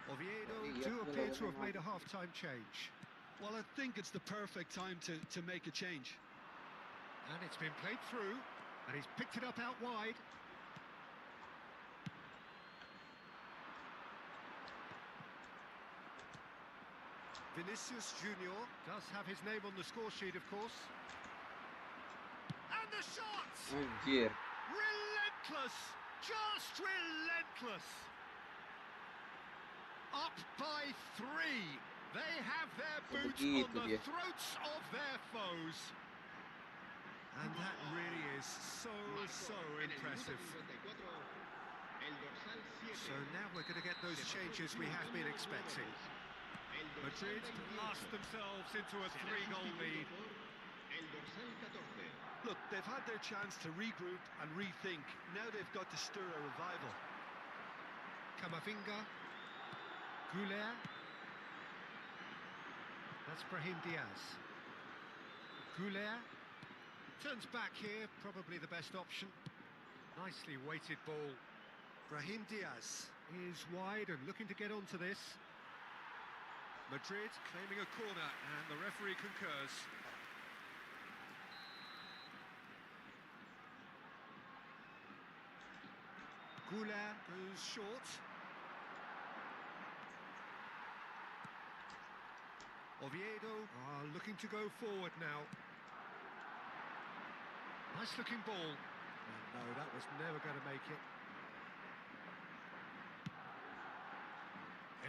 Oviedo do appear to have made a half-time change. Well, I think it's the perfect time to make a change. And it's been played through, and he's picked it up out wide. Vinicius Junior does have his name on the score sheet, of course. And the shot! Anjir. Relentless! Just relentless! Up by 3. They have their boots on the throats of their foes. And that really is so impressive. el dorsal 7. So now we're going to get those changes we have been expecting. Madrid blast themselves into a 3-goal lead. El dorsal 14. Look, they've had their chance to regroup and rethink. Now they've got to stir a revival. Camavinga. Goulet. That's Brahim Diaz. Goulet. Turns back here, probably the best option. Nicely weighted ball. Brahim Diaz is wide and looking to get onto this. Madrid claiming a corner, and the referee concurs. Goulart goes short. Oviedo are looking to go forward now. Nice looking ball. And no, that was never going to make it.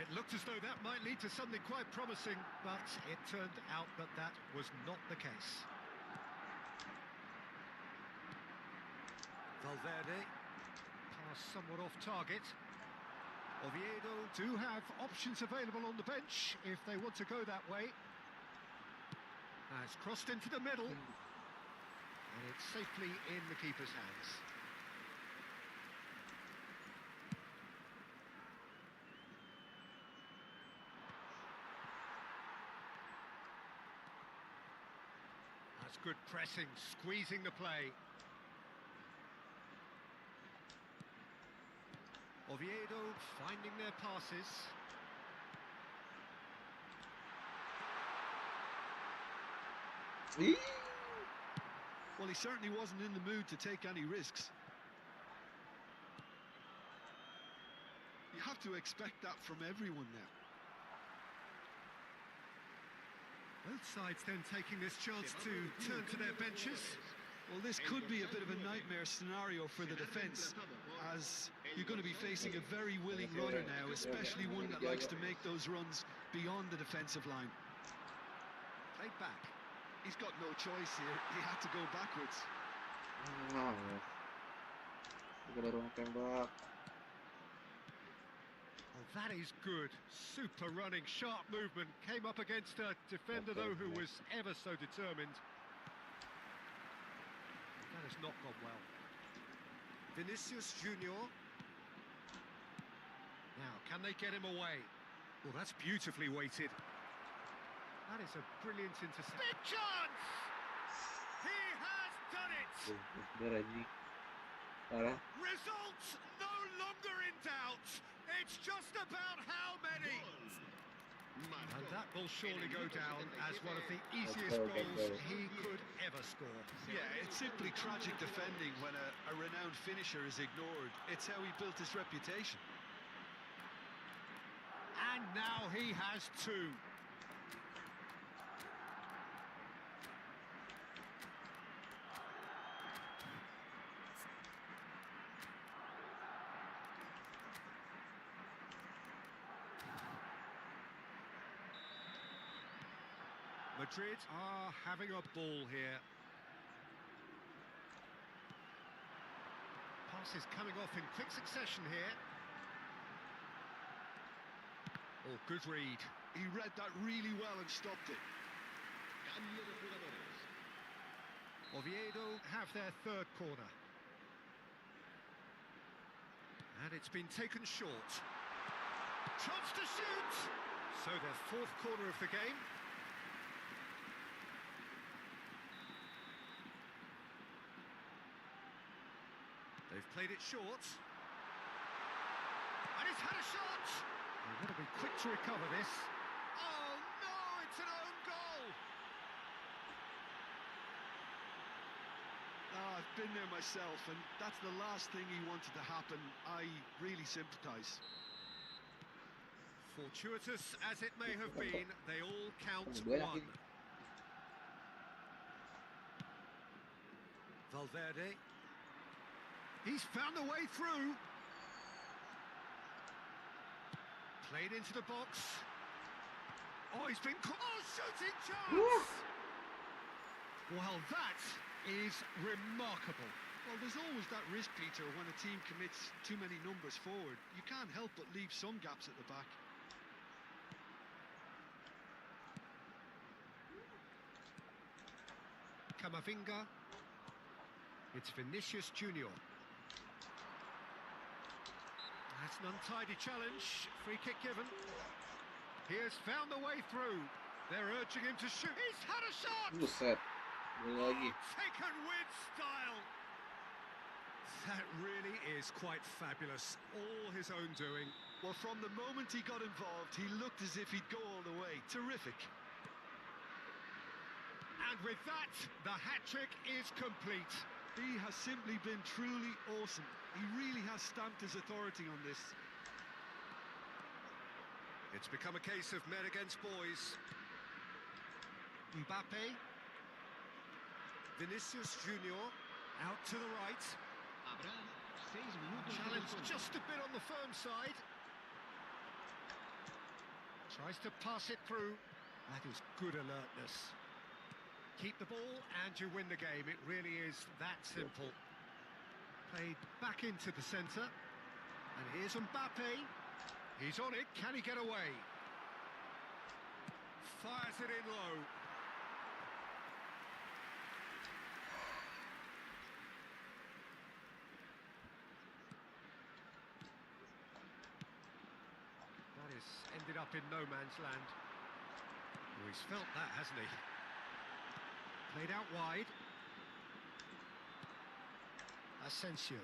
It looked as though that might lead to something quite promising, but it turned out that that was not the case. Valverde, pass somewhat off target. Oviedo do have options available on the bench if they want to go that way. It's crossed into the middle, and it's safely in the keeper's hands. That's good pressing, squeezing the play. Oviedo finding their passes. Well, he certainly wasn't in the mood to take any risks. You have to expect that from everyone now. Both sides then taking this chance to turn to their benches. Well, this could be a bit of a nightmare scenario for the defence, as you're going to be facing a very willing runner now, especially one that likes to make those runs beyond the defensive line. Played back. He's got no choice here. He had to go backwards. Oh, that is good. Super running, sharp movement. Came up against a defender, though, who was ever so determined. That has not gone well. Vinicius Junior. Now, can they get him away? Well, that's beautifully weighted. That is a brilliant intercept. Big chance! He has done it! Results no longer in doubt. It's just about how many. And that will surely go down as one of the easiest goals he could ever score. Yeah, it's simply tragic defending when a renowned finisher is ignored. It's how he built his reputation. And now he has two. Madrid are having a ball here. Pass is coming off in quick succession here. Oh, good read. He read that really well and stopped it. Oviedo have their third corner. And it's been taken short. Chance to shoot! So their fourth corner of the game. They've played it short. And he's had a shot! They want to be quick to recover this. Oh no, it's an own goal! Oh, I've been there myself, and that's the last thing he wanted to happen. I really sympathise. Fortuitous as it may have been, they all count one. Valverde. He's found a way through. Played into the box. Oh, he's been caught. Oh, shooting chance! Well, that is remarkable. Well, there's always that risk, Peter, when a team commits too many numbers forward. You can't help but leave some gaps at the back. Camavinga. It's Vinicius Junior. That's an untidy challenge. Free kick given. He has found the way through. They're urging him to shoot. He's had a shot! Taken with style. That really is quite fabulous. All his own doing. Well, from the moment he got involved, he looked as if he'd go all the way. Terrific. And with that, the hat-trick is complete. He has simply been truly awesome. He really has stamped his authority on this. It's become a case of men against boys. Mbappe. Vinicius Junior. Out to the right. Habrá 6 minutos de Challenge descuento. just a bit on the firm side. Tries to pass it through. That is good alertness. Keep the ball and you win the game. It really is that simple. Played back into the centre. And here's Mbappe. He's on it. Can he get away? Fires it in low. That has ended up in no man's land. Oh, he's felt that, hasn't he? Played out wide. Asensio.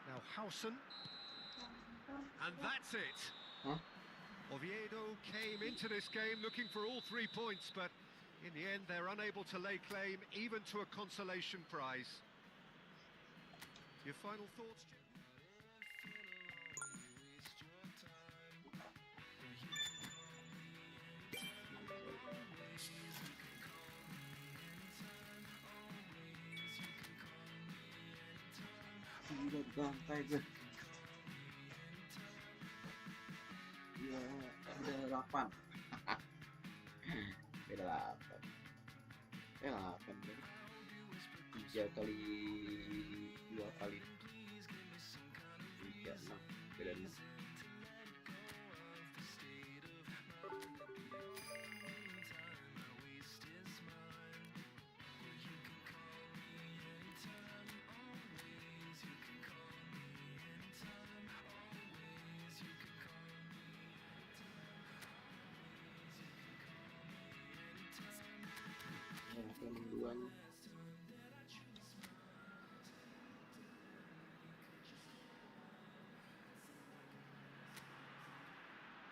Now Howson. And that's it. Huh? Oviedo came into this game looking for all 3 points, but in the end they're unable to lay claim even to a consolation prize. Your final thoughts, Jim? Gila dibantai gue. Ya, udah 8. Beda 8. 8 kan. 3 kali 2 kali 3, 6. Beda 6.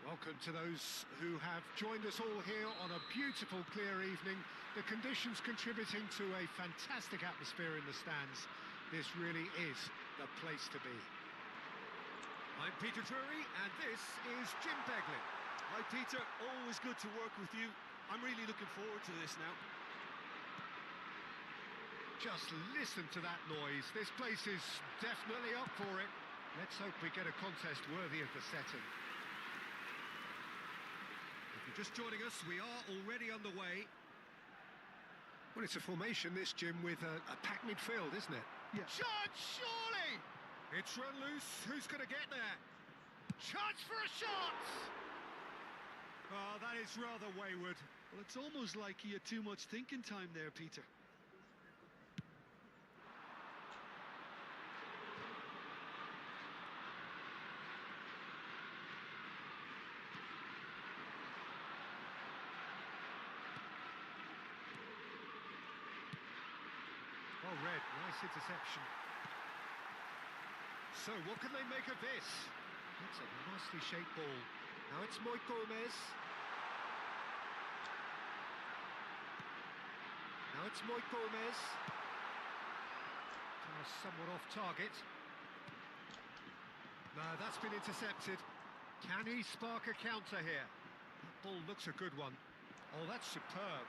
Welcome to those who have joined us all here on a beautiful, clear evening. The conditions contributing to a fantastic atmosphere in the stands. This really is the place to be. I'm Peter Drury, and this is Jim Beglin. Hi, Peter. Always good to work with you. I'm really looking forward to this now. Just listen to that noise. This place is definitely up for it. Let's hope we get a contest worthy of the setting. If you're just joining us, we are already underway. Well, it's a formation, this, Jim, with a packed midfield, isn't it? Yeah. Chance, surely! It's run loose. Who's going to get there? Chance for a shot! Oh, that is rather wayward. Well, it's almost like he had too much thinking time there, Peter. Oh, Red, nice interception. So, what can they make of this? That's a nicely shaped ball. Now it's Moy Gomez. Now it's Moy Gomez. Somewhat off target. No, that's been intercepted. Can he spark a counter here? That ball looks a good one. Oh, that's superb.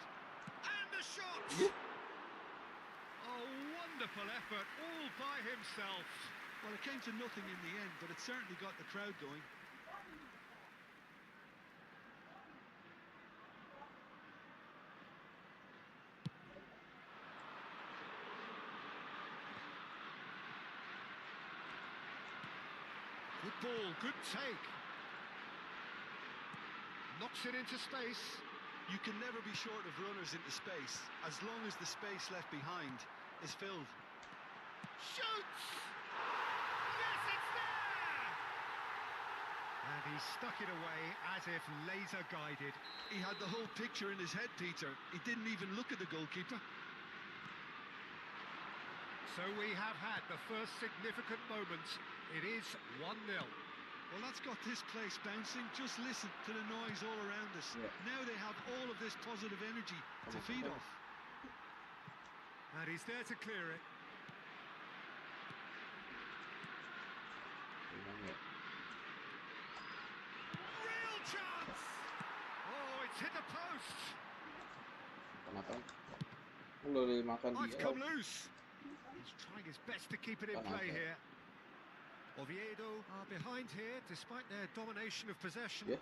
And the shot! Oh, wonderful effort, all by himself. Well, it came to nothing in the end, but it certainly got the crowd going. Good ball, good take. Knocks it into space. You can never be short of runners into space, as long as the space left behind is filled. Shoots! Yes, it's there! And he stuck it away as if laser guided. He had the whole picture in his head, Peter. He didn't even look at the goalkeeper. So we have had the first significant moment. It is 1-0. Well, that's got this place bouncing. Just listen to the noise all around us. Yeah. Now they have all of this positive energy to feed off. And he's there to clear it. Gimana ya? Real chance! Oh, it's hit the post! Kenapa? Udah dimakan Oh, it's dia. come loose! He's trying his best to keep it in play here. Oviedo are behind here, despite their domination of possession. Yeah.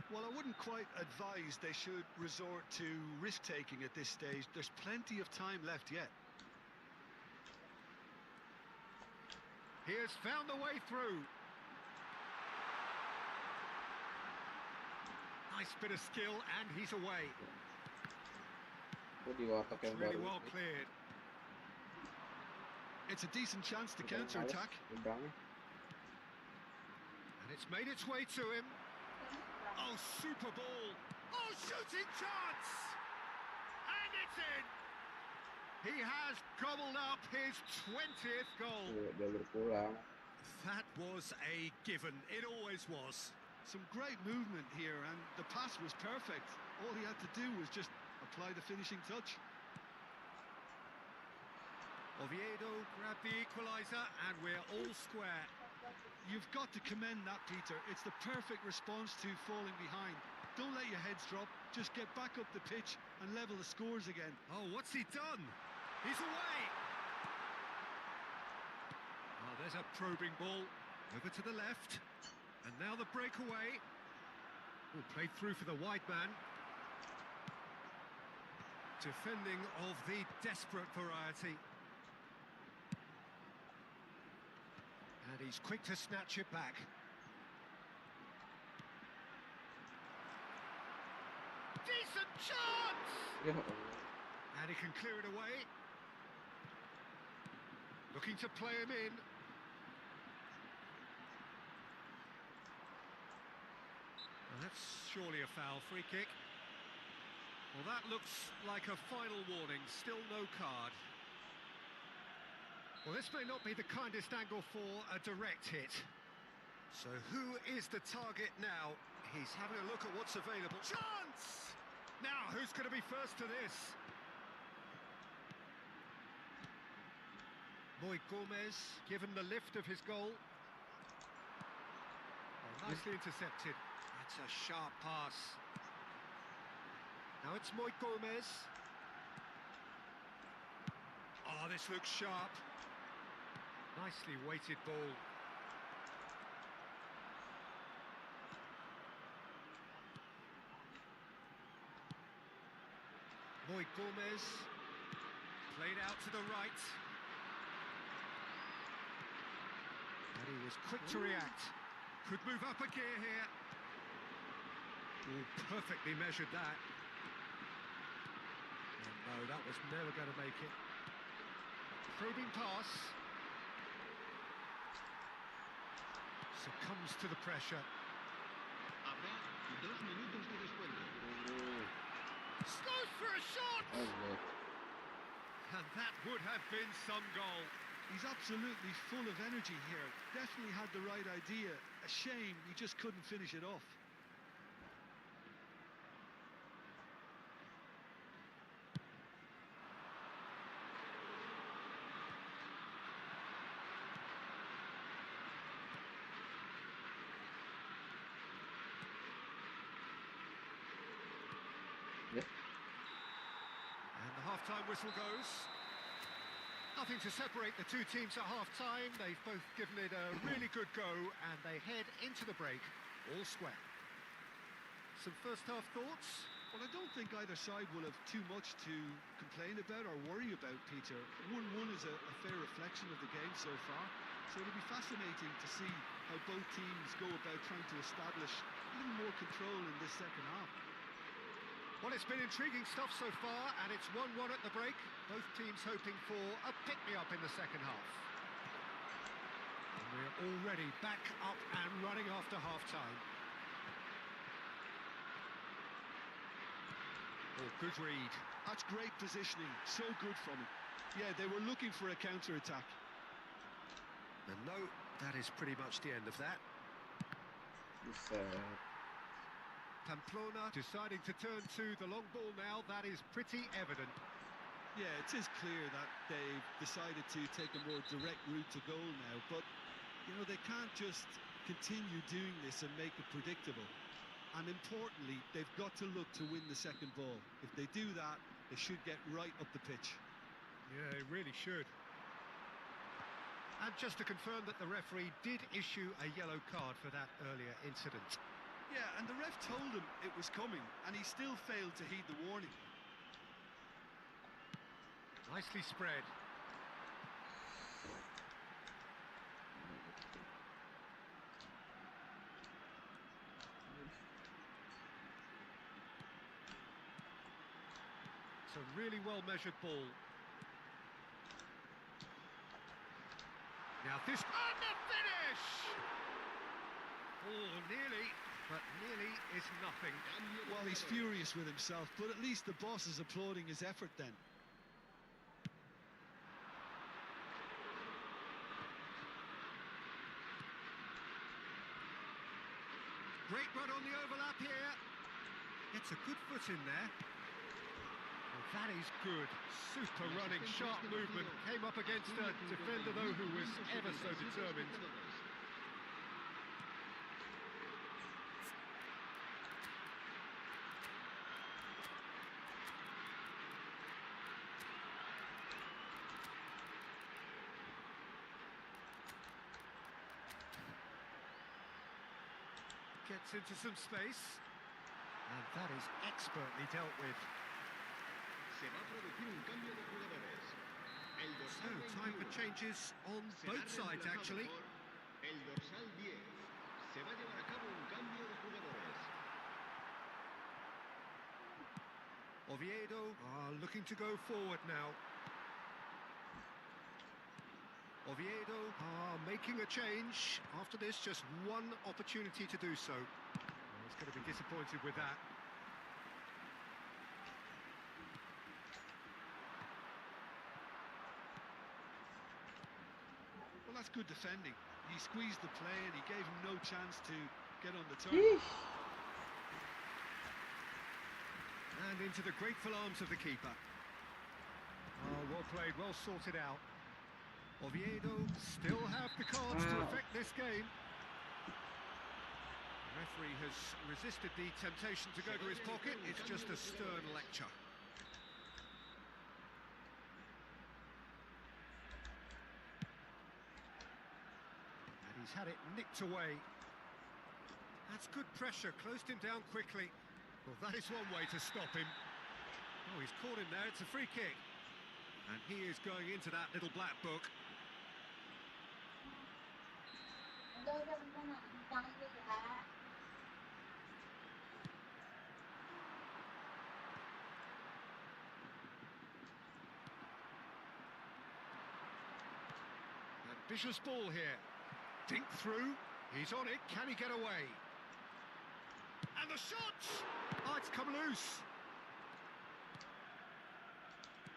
Well, I wouldn't quite advise they should resort to risk-taking at this stage. There's plenty of time left yet. He has found the way through. Nice bit of skill, and he's away. Itu di watak yang Really baru. well cleared. It's a decent chance to Udah counter-attack. males nyebrangnya. And it's made its way to him. Oh, super ball. Oh, shooting chance! And it's in! He has gobbled up his 20th goal. Jalur pulang. That was a given. It always was. Some great movement here, and the pass was perfect. All he had to do was just apply the finishing touch. Oviedo grabbed the equaliser, and we're all square. You've got to commend that, Peter. It's the perfect response to falling behind. Don't let your heads drop. Just get back up the pitch and level the scores again. Oh, what's he done? He's away! Oh, there's a probing ball. Over to the left. And now the breakaway. Oh, played through for the wide man. Defending of the desperate variety. And he's quick to snatch it back. Decent chance! Ya Allah. And he can clear it away. Looking to play him in. Well, that's surely a foul. Free kick. Well, that looks like a final warning. Still no card. Well, this may not be the kindest angle for a direct hit. So who is the target now? He's having a look at what's available. Chance! Now, who's going to be first to this? Moy Gomez given the lift of his goal. Oh, nicely intercepted. That's a sharp pass. Now it's Moy Gomez. Oh, this looks sharp. Nicely weighted ball. Moy Gomez. Played out to the right. And he was quick to react. Could move up a gear here. Oh, perfectly measured that. And no, that was never going to make it. Probing pass. Succumbs to the pressure. Habrá 2 minutos de descuento. Goes for a shot! Allah. And that would have been some goal. He's absolutely full of energy here. Definitely had the right idea. A shame he just couldn't finish it off. Ya. And the half-time whistle goes. Nothing to separate the two teams at half-time. They've both given it a really good go, and they head into the break all square. Some first-half thoughts? Well, I don't think either side will have too much to complain about or worry about, Peter. 1-1 is a fair reflection of the game so far. So it'll be fascinating to see how both teams go about trying to establish a little more control in this second half. Well, it's been intriguing stuff so far, and it's 1-1 at the break. Both teams hoping for a pick-me-up in the second half. And we're already back up and running after half-time. Oh, good read. That's great positioning. So good from him. Yeah, they were looking for a counter-attack. And no That is pretty much the end of that. Buset. Pamplona deciding to turn to the long ball now. That is pretty evident. Yeah, it is clear that they've decided to take a more direct route to goal now, but, you know, they can't just continue doing this and make it predictable. And importantly, they've got to look to win the second ball. If they do that, they should get right up the pitch. Yeah, they really should. And just to confirm that the referee did issue a yellow card for that earlier incident. Yeah, and the ref told him it was coming, and he still failed to heed the warning. Nicely spread. It's a really well-measured ball. Now this... And the finish! Oh, nearly, but nearly is nothing. Well, he's furious with himself, but at least the boss is applauding his effort then. Great run on the overlap here. Gets a good foot in there. Well, that is good. Super running, sharp movement. Came up against a defender, though, who was ever so determined. Gets into some space. And that is expertly dealt with. Se va a producir un cambio de jugadores. El So, dorsal time for 21 changes on será both sides, reemplazado actually. por el dorsal 10. Se va a llevar a cabo un cambio de jugadores. Oviedo are looking to go forward now. Oviedo are making a change. After this, just one opportunity to do so. Well, he's going to be disappointed with that. Well, that's good defending. He squeezed the play and he gave him no chance to get on the turn. And into the grateful arms of the keeper. Oh, well played, well sorted out. Oviedo still have the cards to affect this game. The referee has resisted the temptation to go to his pocket. It's just a stern lecture. And he's had it nicked away. That's good pressure, closed him down quickly. Well, that is one way to stop him. Oh, he's caught him there, it's a free kick. And he is going into that little black book. Ambitious ball here. Dink through. He's on it. Can he get away? And the shot! Oh, it's come loose.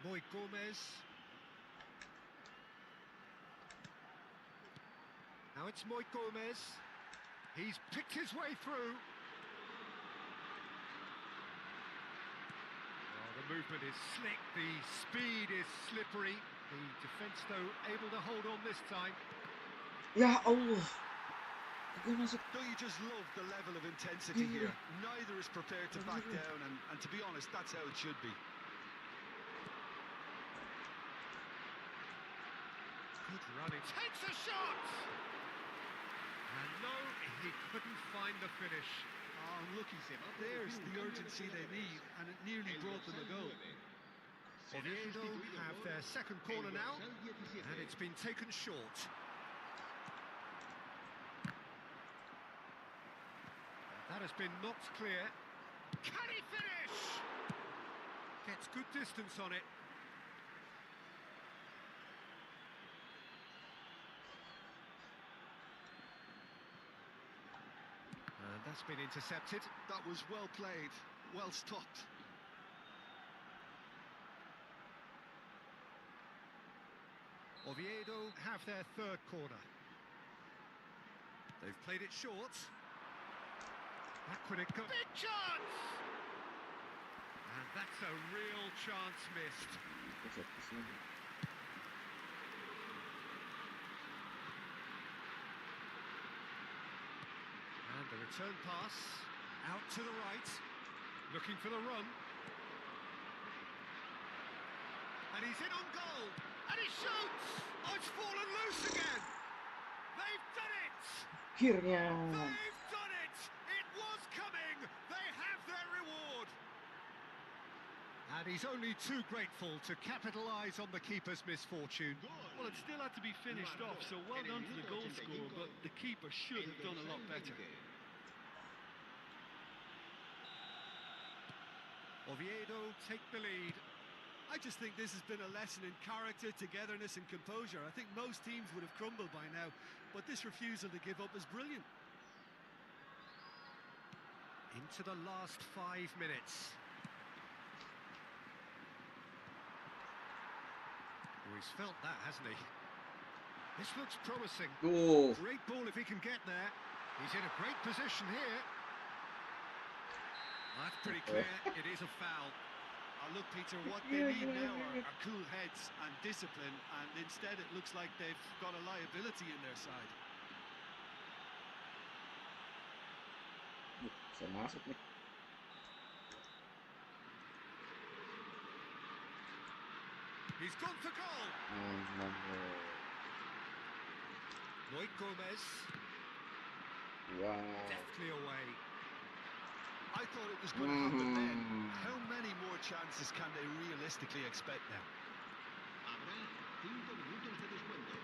Moy Gomez. Now it's Moy Gomez. He's picked his way through. Oh, the movement is slick. The speed is slippery. The defence, though, able to hold on this time. Ya Allah. Gue masuk. Don't you just love the level of intensity here? Neither is prepared to back down, and to be honest, that's how it should be. Good running. Takes a shot! And no, he couldn't find the finish. Oh, look, there's the urgency they need, and it nearly brought them a goal. Oviedo have their second corner now, and it's been taken short. That has been knocked clear. Can he finish? Gets good distance on it. And that's been intercepted. That was well played, well stopped. Oviedo have their third corner. They've played it short. That could have got... Big chance! And that's a real chance missed. And the return pass. Out to the right. Looking for the run. And he's in on goal. And he shoots! Oh, it's fallen loose again! They've done it! Akhirnya. They've done it! It was coming! They have their reward! And he's only too grateful to capitalise on the keeper's misfortune. Well, it still had to be finished off, so well done to the goal scorer, but the keeper should have done a lot better. Oviedo take the lead. I just think this has been a lesson in character, togetherness and composure. I think most teams would have crumbled by now, but this refusal to give up is brilliant. Into the last 5 minutes. Oh, he's felt that, hasn't he? This looks promising. Oh. Great ball if he can get there. He's in a great position here. That's pretty clear. It is a foul. Look, Peter, what they need now are cool heads and discipline, and instead it looks like they've got a liability in their side. Bisa masuk nih. He's gone for goal. Lloyd Gomez. Wow. Deftly away. I thought it was going to happen then. How many more chances can they realistically expect now? Habrá 5 minutos de descuento.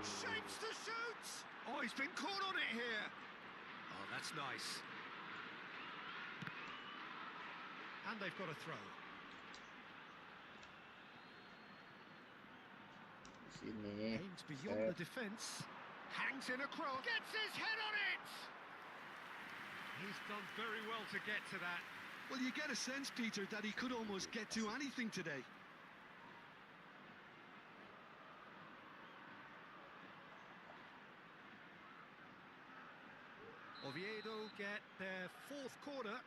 Shapes to shoot! Oh, he's been caught on it here. Oh, that's nice. And they've got a throw. Sini. Aims beyond the defence. Hangs in across. Gets his head on it! He's done very well to get to that. Well, you get a sense, Peter, that he could almost get to anything today. Oviedo get their 4th corner.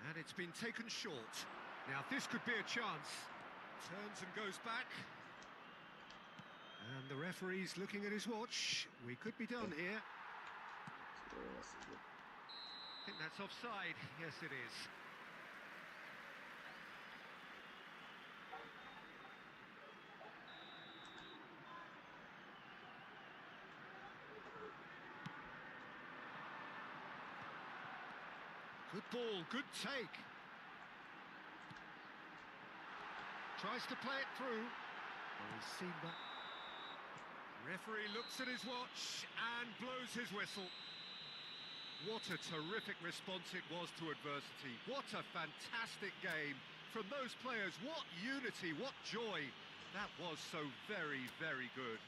And it's been taken short. Now, this could be a chance. Turns and goes back. And the referee's looking at his watch. We could be done here. I think that's offside. Yes, it is. Good ball, good take. Tries to play it through. Oh, he's seen that. Referee looks at his watch and blows his whistle. What a terrific response it was to adversity. What a fantastic game from those players. What unity, what joy. That was so very, very good.